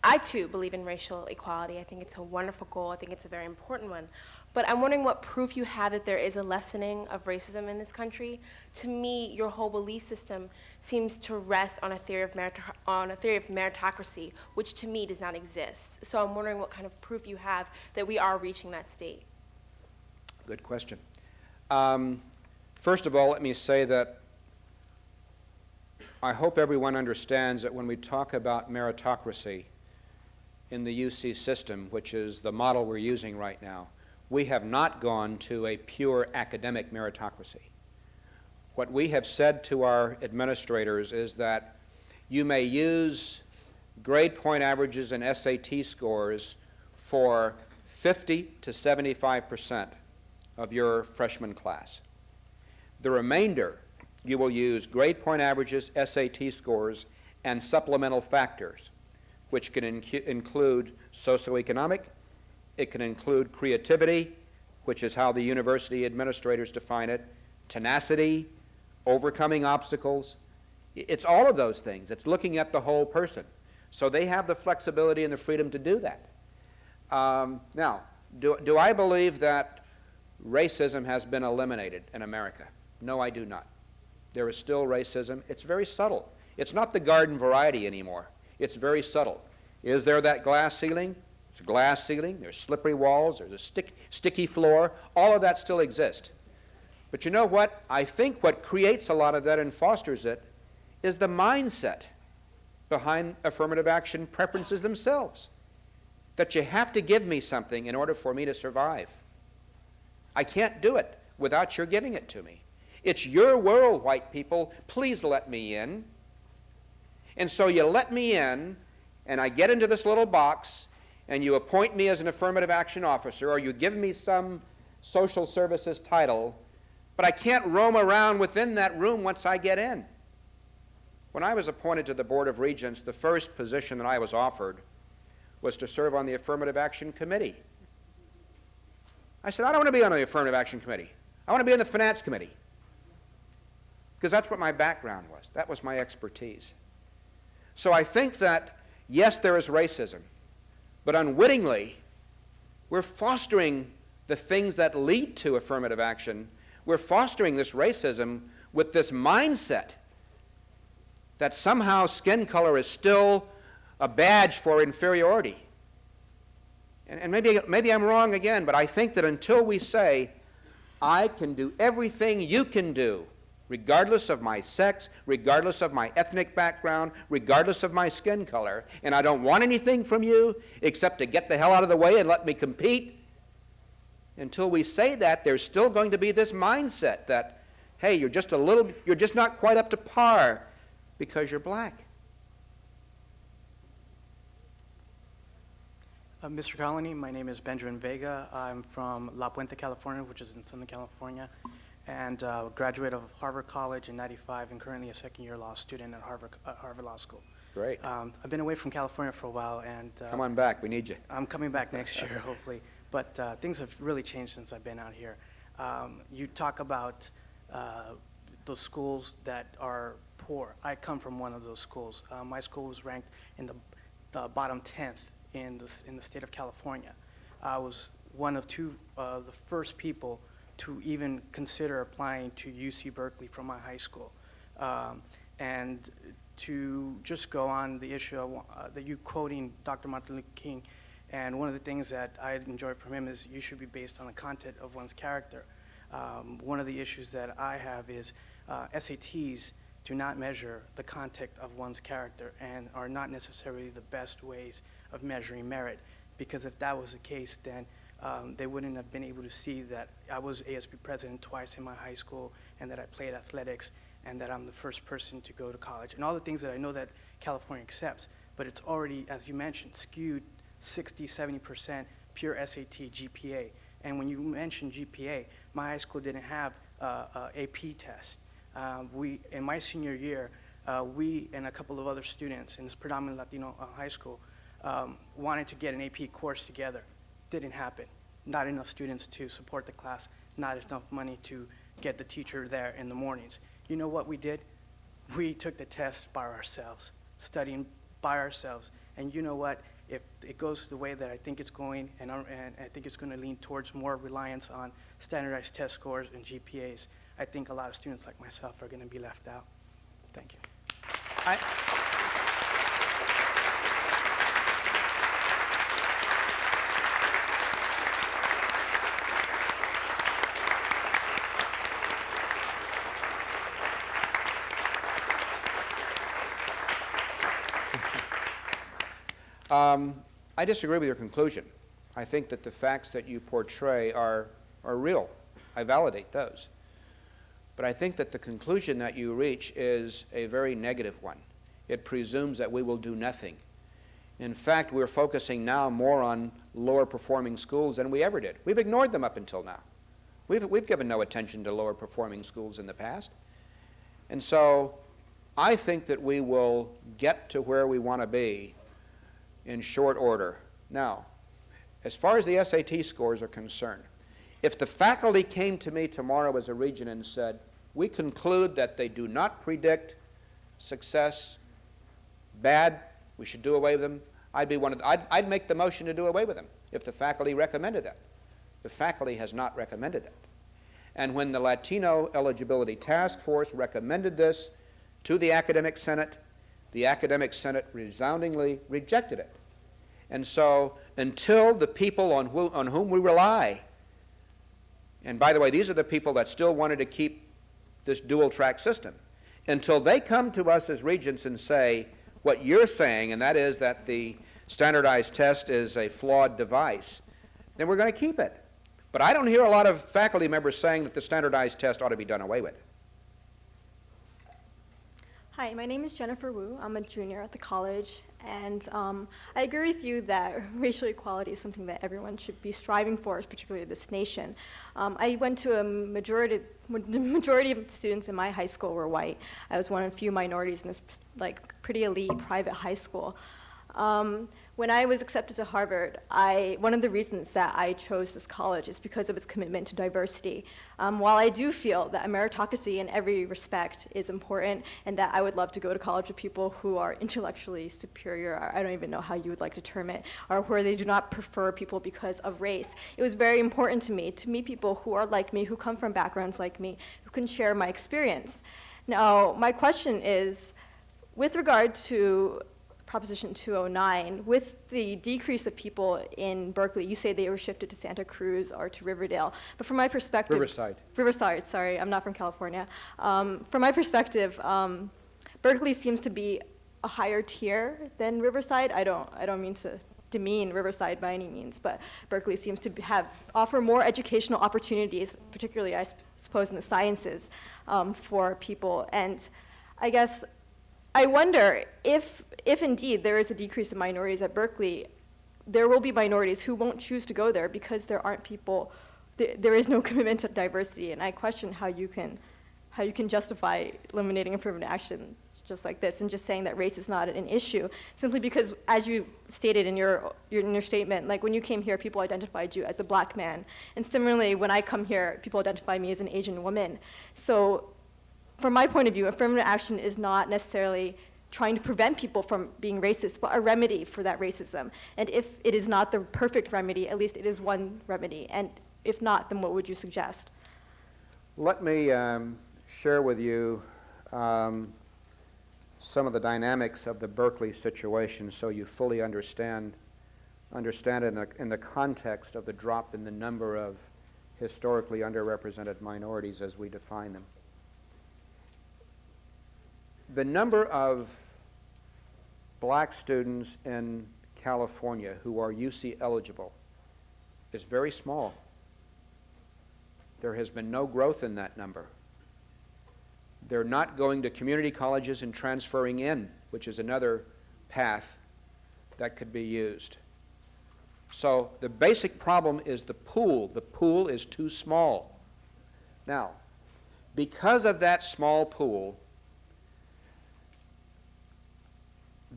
I too believe in racial equality. I think it's a wonderful goal. I think it's a very important one. But I'm wondering what proof you have that there is a lessening of racism in this country. To me, your whole belief system seems to rest on a theory of meritocracy, which to me does not exist. So I'm wondering what kind of proof you have that we are reaching that state. Good question. First of all, let me say that I hope everyone understands that when we talk about meritocracy in the UC system, which is the model we're using right now, we have not gone to a pure academic meritocracy. What we have said to our administrators is that you may use grade point averages and SAT scores for 50 to 75% of your freshman class. The remainder, you will use grade point averages, SAT scores, and supplemental factors, which can include socioeconomic. It can include creativity, which is how the university administrators define it, tenacity, overcoming obstacles. It's all of those things. It's looking at the whole person. So they have the flexibility and the freedom to do that. Now, do I believe that racism has been eliminated in America. No, I do not. There is still racism. It's very subtle. It's not the garden variety anymore. It's very subtle. Is there that glass ceiling? It's a glass ceiling. There's slippery walls. There's a sticky floor. All of that still exists. But you know what? I think what creates a lot of that and fosters it is the mindset behind affirmative action preferences themselves. That you have to give me something in order for me to survive. I can't do it without your giving it to me. It's your world, white people. Please let me in. And so you let me in, and I get into this little box, and you appoint me as an affirmative action officer, or you give me some social services title, but I can't roam around within that room once I get in. When I was appointed to the Board of Regents, the first position that I was offered was to serve on the Affirmative Action Committee. I said, I don't want to be on the Affirmative Action Committee. I want to be on the Finance Committee. Because that's what my background was. That was my expertise. So I think that, yes, there is racism, but unwittingly, we're fostering the things that lead to affirmative action. We're fostering this racism with this mindset that somehow skin color is still a badge for inferiority. And maybe I'm wrong again, but I think that until we say, I can do everything you can do, regardless of my sex, regardless of my ethnic background, regardless of my skin color, and I don't want anything from you except to get the hell out of the way and let me compete, until we say that, there's still going to be this mindset that, hey, you're just not quite up to par because you're black. Mr. Colony, my name is Benjamin Vega. I'm from La Puente, California, which is in Southern California, and graduate of Harvard College in '95 and currently a second-year law student at Harvard Law School. Great. I've been away from California for a while, and come on back. We need you. I'm coming back next year, hopefully. But things have really changed since I've been out here. You talk about those schools that are poor. I come from one of those schools. My school was ranked in the bottom 10th in the state of California. I was one of the first people to even consider applying to UC Berkeley from my high school. And to just go on the issue of that you quoting Dr. Martin Luther King, and one of the things that I enjoy from him is you should be based on the content of one's character. One of the issues that I have is SATs do not measure the content of one's character and are not necessarily the best ways of measuring merit, because if that was the case, then they wouldn't have been able to see that I was ASB president twice in my high school, and that I played athletics, and that I'm the first person to go to college, and all the things that I know that California accepts. But it's already, as you mentioned, skewed 60-70% pure SAT GPA. And when you mentioned GPA, my high school didn't have a AP test. In my senior year, we and a couple of other students in this predominantly Latino high school wanted to get an AP course together. Didn't happen. Not enough students to support the class, not enough money to get the teacher there in the mornings. You know what we did? We took the test by ourselves, studying by ourselves. And you know what? If it goes the way that I think it's going, and I think it's going to lean towards more reliance on standardized test scores and GPAs, I think a lot of students like myself are going to be left out. Thank you. I disagree with your conclusion. I think that the facts that you portray are real. I validate those. But I think that the conclusion that you reach is a very negative one. It presumes that we will do nothing. In fact, we're focusing now more on lower performing schools than we ever did. We've ignored them up until now. We've given no attention to lower performing schools in the past. And so I think that we will get to where we want to be in short order. Now, as far as the SAT scores are concerned, if the faculty came to me tomorrow as a regent and said, we conclude that they do not predict success, bad, we should do away with them, I'd make the motion to do away with them if the faculty recommended that. The faculty has not recommended it. And when the Latino Eligibility Task Force recommended this to the Academic Senate resoundingly rejected it. And so until the people on whom we rely, and by the way, these are the people that still wanted to keep this dual-track system, until they come to us as regents and say what you're saying, and that is that the standardized test is a flawed device, then we're going to keep it. But I don't hear a lot of faculty members saying that the standardized test ought to be done away with. Hi, my name is Jennifer Wu. I'm a junior at the college, and I agree with you that racial equality is something that everyone should be striving for, particularly this nation. I went to the majority of students in my high school were white. I was one of a few minorities in this pretty elite private high school. When I was accepted to Harvard, one of the reasons that I chose this college is because of its commitment to diversity. While I do feel that a meritocracy in every respect is important and that I would love to go to college with people who are intellectually superior, or I don't even know how you would like to term it, or where they do not prefer people because of race, it was very important to me to meet people who are like me, who come from backgrounds like me, who can share my experience. Now, my question is, with regard to Proposition 209, with the decrease of people in Berkeley, you say they were shifted to Santa Cruz or to Riverdale, but from my perspective— Riverside, sorry, I'm not from California. From my perspective, Berkeley seems to be a higher tier than Riverside. I don't mean to demean Riverside by any means, but Berkeley seems to offer more educational opportunities, particularly, I suppose, in the sciences, for people. And I guess I wonder if indeed there is a decrease in minorities at Berkeley, there will be minorities who won't choose to go there because there aren't people, there is no commitment to diversity. And I question how you can justify eliminating affirmative action just like this and just saying that race is not an issue, simply because, as you stated in your statement, like when you came here, people identified you as a black man. And similarly, when I come here, people identify me as an Asian woman. So from my point of view, affirmative action is not necessarily trying to prevent people from being racist, but a remedy for that racism. And if it is not the perfect remedy, at least it is one remedy. And if not, then what would you suggest? Let me share with you some of the dynamics of the Berkeley situation so you fully understand it in the context of the drop in the number of historically underrepresented minorities as we define them. The number of black students in California who are UC eligible is very small. There has been no growth in that number. They're not going to community colleges and transferring in, which is another path that could be used. So the basic problem is the pool. The pool is too small. Now, because of that small pool,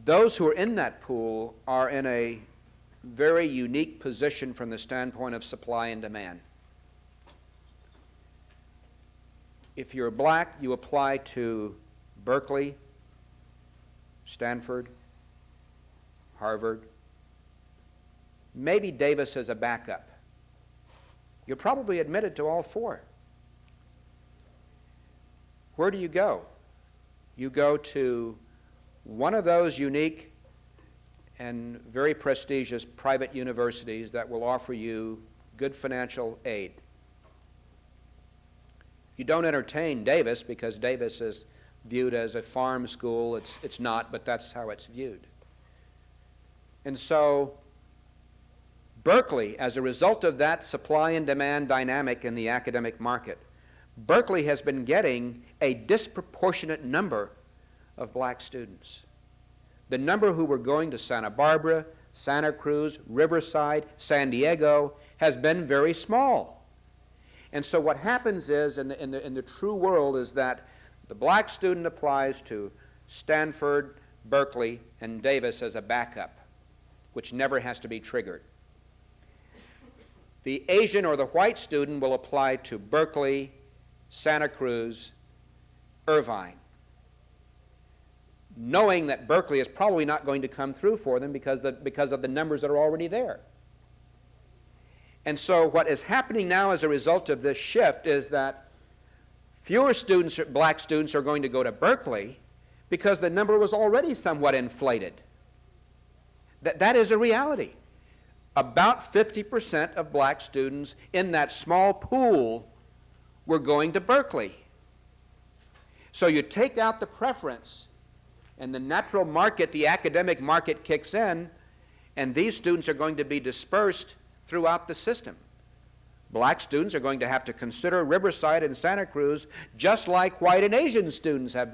those who are in that pool are in a very unique position from the standpoint of supply and demand. If you're black, you apply to Berkeley, Stanford, Harvard, maybe Davis as a backup. You're probably admitted to all four. Where do you go? You go to one of those unique and very prestigious private universities that will offer you good financial aid. You don't entertain Davis because Davis is viewed as a farm school. It's not, but that's how it's viewed. And so Berkeley, as a result of that supply and demand dynamic in the academic market, Berkeley has been getting a disproportionate number of black students. The number who were going to Santa Barbara, Santa Cruz, Riverside, San Diego has been very small. And so what happens is, in the true world, is that the black student applies to Stanford, Berkeley, and Davis as a backup, which never has to be triggered. The Asian or the white student will apply to Berkeley, Santa Cruz, Irvine, knowing that Berkeley is probably not going to come through for them because of the numbers that are already there. And so what is happening now as a result of this shift is that fewer students, black students, are going to go to Berkeley because the number was already somewhat inflated. That is a reality. About 50% of black students in that small pool were going to Berkeley. So you take out the preference, and the natural market, the academic market, kicks in, and these students are going to be dispersed throughout the system. Black students are going to have to consider Riverside and Santa Cruz just like white and Asian students have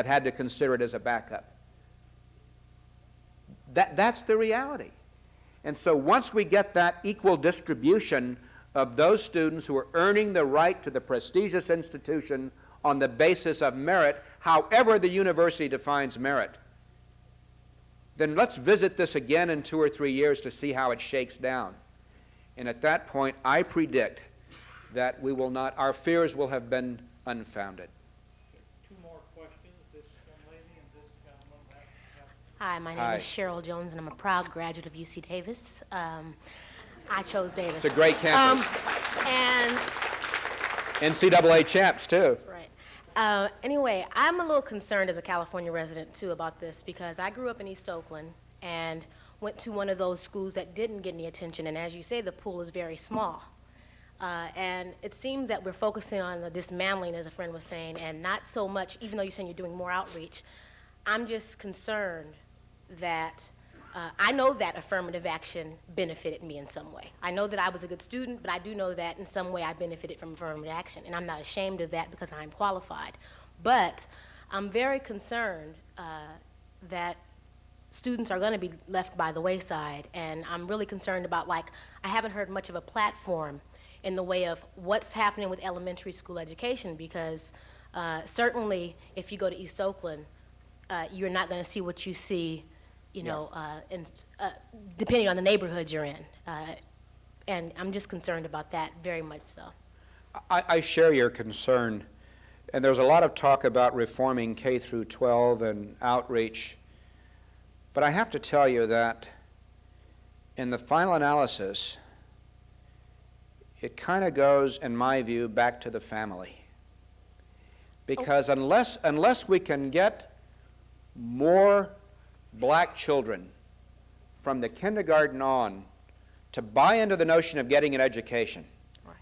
had to consider it as a backup. That's the reality. And so once we get that equal distribution of those students who are earning the right to the prestigious institution on the basis of merit, however the university defines merit, then let's visit this again in 2 or 3 years to see how it shakes down. And at that point, I predict that we will not, our fears will have been unfounded. Two more questions, this young lady and this gentleman back. Hi, my name is Cheryl Jones, and I'm a proud graduate of UC Davis. I chose Davis. It's a great campus. And NCAA champs, too. right. Anyway, I'm a little concerned as a California resident, too, about this because I grew up in East Oakland and went to one of those schools that didn't get any attention, and as you say, the pool is very small. And it seems that we're focusing on the dismantling, as a friend was saying, and not so much, even though you're saying you're doing more outreach, I'm just concerned that I know that affirmative action benefited me in some way. I know that I was a good student, but I do know that in some way I benefited from affirmative action, and I'm not ashamed of that because I'm qualified. But I'm very concerned that students are going to be left by the wayside, and I'm really concerned about, like, I haven't heard much of a platform in the way of what's happening with elementary school education, because certainly if you go to East Oakland, you're not going to see what you see, you know, depending on the neighborhood you're in. And I'm just concerned about that, very much so. I share your concern, and there's a lot of talk about reforming K through 12 and outreach. But I have to tell you that in the final analysis, it kind of goes, in my view, back to the family. Because unless we can get more black children from the kindergarten on to buy into the notion of getting an education,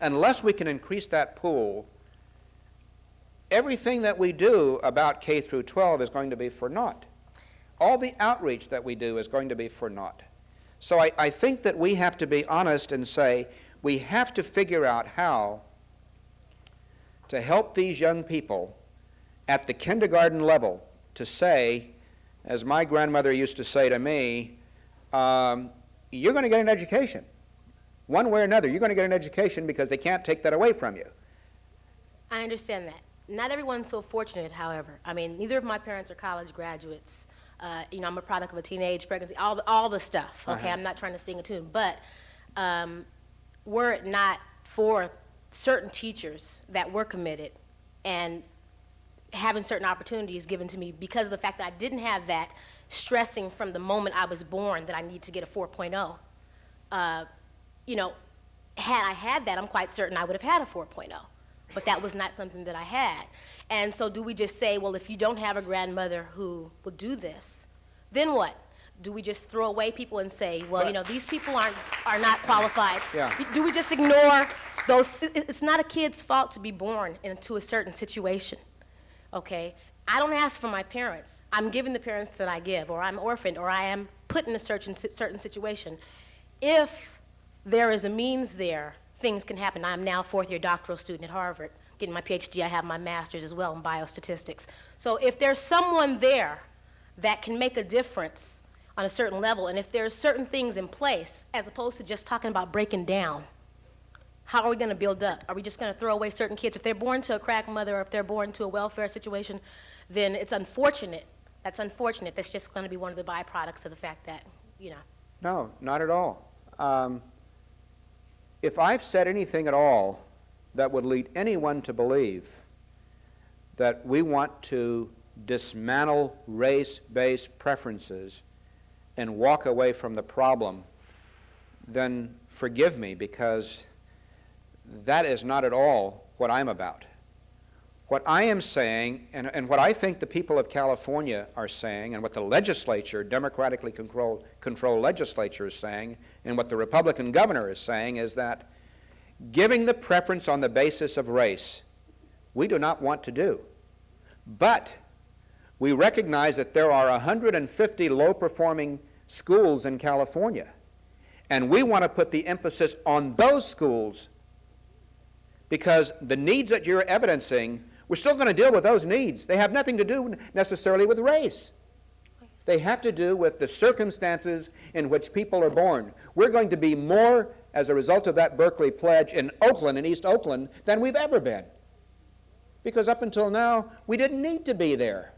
unless we can increase that pool, everything that we do about K through 12 is going to be for naught. All the outreach that we do is going to be for naught. So I think that we have to be honest and say we have to figure out how to help these young people at the kindergarten level to say, as my grandmother used to say to me, you're going to get an education. One way or another, you're going to get an education because they can't take that away from you. I understand that. Not everyone's so fortunate, however. I mean, neither of my parents are college graduates. You know, I'm a product of a teenage pregnancy, all the stuff, okay? I'm not trying to sing a tune, but were it not for certain teachers that were committed and having certain opportunities given to me because of the fact that I didn't have that stressing from the moment I was born that I need to get a 4.0, you know, had I had that, I'm quite certain I would have had a 4.0. But that was not something that I had. And so do we just say, well, if you don't have a grandmother who will do this, then what? Do we just throw away people and say, well, you know, these people are not qualified? Yeah. Do we just ignore those? It's not a kid's fault to be born into a certain situation, okay? I don't ask for my parents. I'm given the parents that I give, or I'm orphaned, or I am put in a certain situation. If there is a means there, things can happen. I'm now a fourth-year doctoral student at Harvard, getting my PhD. I have my master's as well in biostatistics. So if there's someone there that can make a difference on a certain level, and if there's certain things in place, as opposed to just talking about breaking down, how are we going to build up? Are we just going to throw away certain kids? If they're born to a crack mother or if they're born to a welfare situation, then it's unfortunate. That's unfortunate. That's just going to be one of the byproducts of the fact that, you know. No, not at all. If I've said anything at all that would lead anyone to believe that we want to dismantle race-based preferences and walk away from the problem, then forgive me, because that is not at all what I'm about. What I am saying, and what I think the people of California are saying, and what the legislature, democratically controlled legislature is saying, and what the Republican governor is saying, is that giving the preference on the basis of race, we do not want to do. But we recognize that there are 150 low-performing schools in California, and we want to put the emphasis on those schools, because the needs that you're evidencing, we're still going to deal with those needs. They have nothing to do necessarily with race. They have to do with the circumstances in which people are born. We're going to be more, as a result of that Berkeley Pledge, in Oakland, in East Oakland, than we've ever been. Because up until now, we didn't need to be there.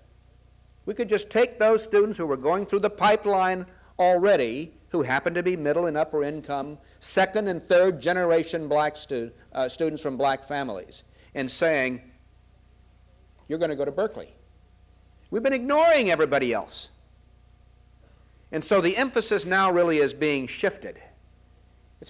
We could just take those students who were going through the pipeline already, who happen to be middle and upper income, second and third generation black students from black families, and saying, you're going to go to Berkeley. We've been ignoring everybody else. And so the emphasis now really is being shifted.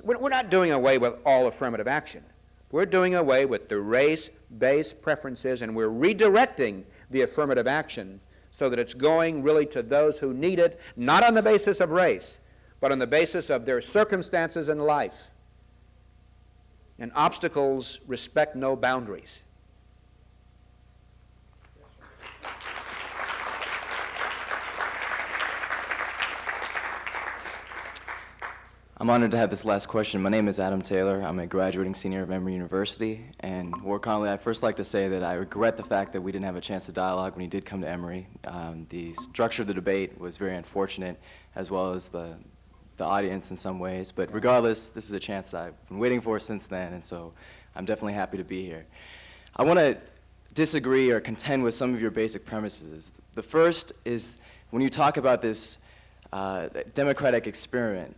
We're not doing away with all affirmative action. We're doing away with the race-based preferences, and we're redirecting the affirmative action so that it's going really to those who need it, not on the basis of race, but on the basis of their circumstances in life. And obstacles respect no boundaries. I'm honored to have this last question. My name is Adam Taylor. I'm a graduating senior at Emory University. And Ward Connolly, I'd first like to say that I regret the fact that we didn't have a chance to dialogue when he did come to Emory. The structure of the debate was very unfortunate, as well as the audience in some ways. But regardless, this is a chance that I've been waiting for since then, and so I'm definitely happy to be here. I want to disagree or contend with some of your basic premises. The first is when you talk about this democratic experiment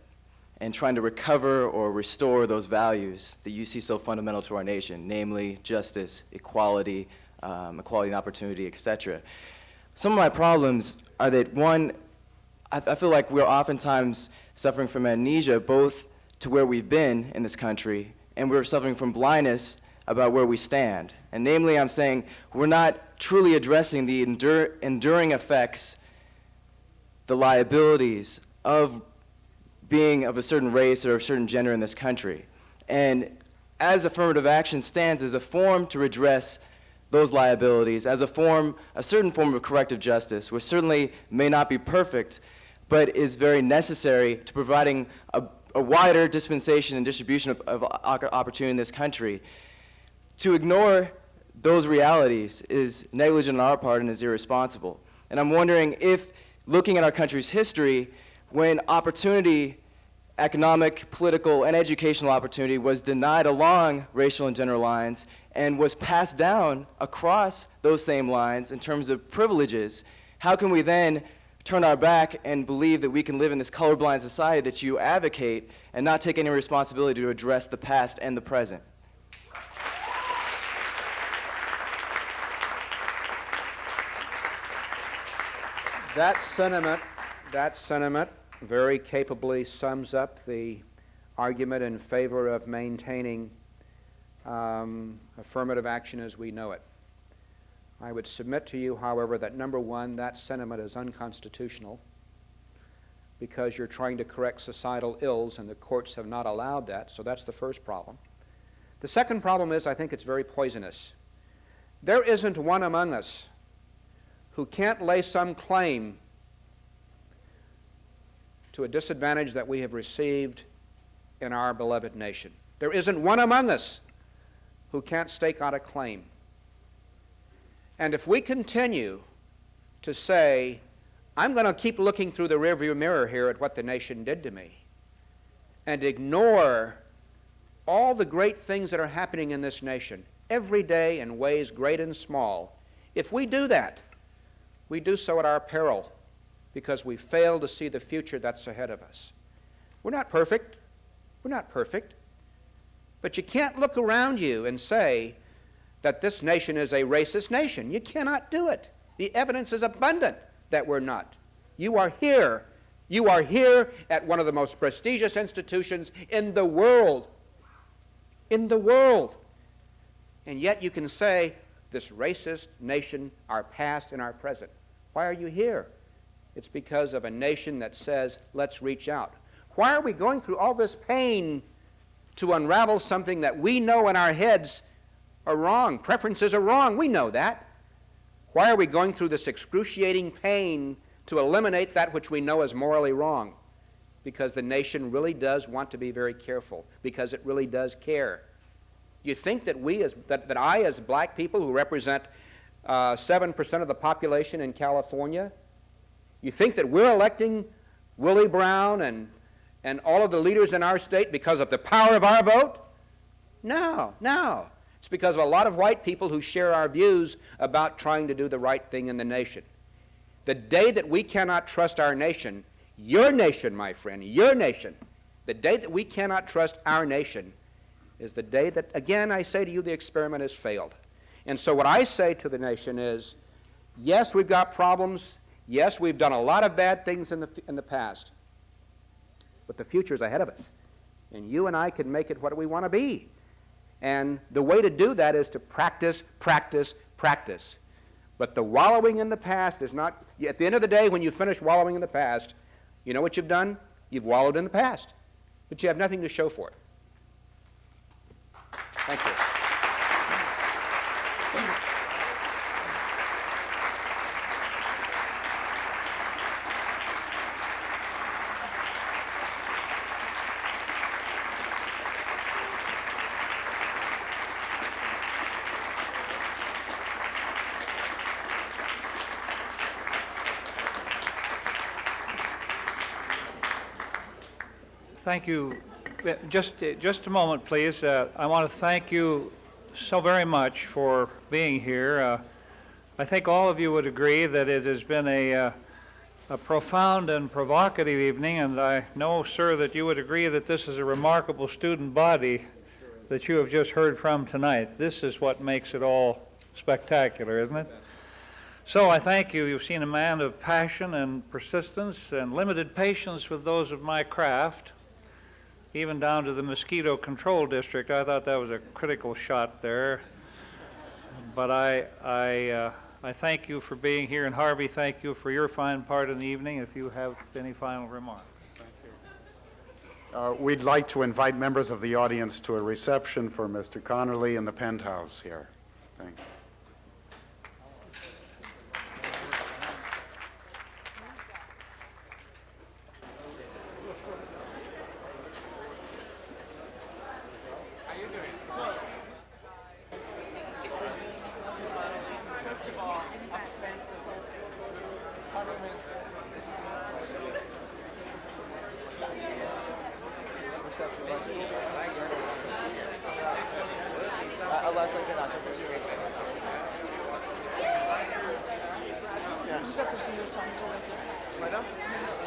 and trying to recover or restore those values that you see so fundamental to our nation, namely justice, equality, equality and opportunity, etc. Some of my problems are that, one, I feel like we're oftentimes suffering from amnesia, both to where we've been in this country, and we're suffering from blindness about where we stand. And namely, I'm saying we're not truly addressing the enduring effects, the liabilities of being of a certain race or a certain gender in this country. And as affirmative action stands as a form to redress those liabilities, as a certain form of corrective justice, which certainly may not be perfect, but is very necessary to providing a wider dispensation and distribution of opportunity in this country. To ignore those realities is negligent on our part and is irresponsible. And I'm wondering if, looking at our country's history, when opportunity, economic, political, and educational opportunity was denied along racial and gender lines and was passed down across those same lines in terms of privileges, how can we then turn our back and believe that we can live in this colorblind society that you advocate and not take any responsibility to address the past and the present? That sentiment very capably sums up the argument in favor of maintaining affirmative action as we know it. I would submit to you, however, that number one, that sentiment is unconstitutional because you're trying to correct societal ills and the courts have not allowed that, so that's the first problem. The second problem is I think it's very poisonous. There isn't one among us who can't lay some claim to a disadvantage that we have received in our beloved nation. There isn't one among us who can't stake out a claim. And if we continue to say, I'm going to keep looking through the rearview mirror here at what the nation did to me, and ignore all the great things that are happening in this nation every day in ways great and small, if we do that, we do so at our peril because we fail to see the future that's ahead of us. We're not perfect. We're not perfect. But you can't look around you and say that this nation is a racist nation. You cannot do it. The evidence is abundant that we're not. You are here You are here at one of the most prestigious institutions in the world. In the world. And yet you can say, this racist nation, our past and our present. Why are you here? It's because of a nation that says, let's reach out. Why are we going through all this pain to unravel something that we know in our heads are wrong? Preferences are wrong. We know that. Why are we going through this excruciating pain to eliminate that which we know is morally wrong? Because the nation really does want to be very careful, because it really does care. You think that I, as black people who represent 7% of the population in California, you think that we're electing Willie Brown and all of the leaders in our state because of the power of our vote? No, no. It's because of a lot of white people who share our views about trying to do the right thing in the nation. The day that we cannot trust our nation, your nation, my friend, your nation, the day that we cannot trust our nation is the day that, again, I say to you, the experiment has failed. And so what I say to the nation is, yes, we've got problems. Yes, we've done a lot of bad things in the past. But the future's ahead of us. And you and I can make it what we want to be. And the way to do that is to practice, practice, practice. But the wallowing in the past is not, at the end of the day, when you finish wallowing in the past, you know what you've done? You've wallowed in the past. But you have nothing to show for it. Thank you. Thank you. Just a moment, please. I want to thank you so very much for being here. I think all of you would agree that it has been a profound and provocative evening, and I know, sir, that you would agree that this is a remarkable student body that you have just heard from tonight. This is what makes it all spectacular, isn't it? So I thank you. You've seen a man of passion and persistence and limited patience with those of my craft, even down to the mosquito control district. I thought that was a critical shot there. But I thank you for being here, and Harvey, thank you for your fine part in the evening. If you have any final remarks. Thank you. We'd like to invite members of the audience to a reception for Mr. Connerly in the penthouse here. Thank you.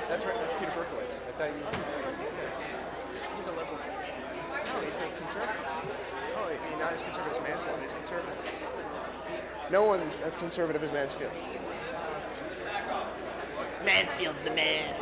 That's right, that's Peter Berkowitz. I thought he's a liberal. No, he's a conservative. Oh, he's not as conservative as Mansfield. He's conservative. No one's as conservative as Mansfield. Mansfield's the man.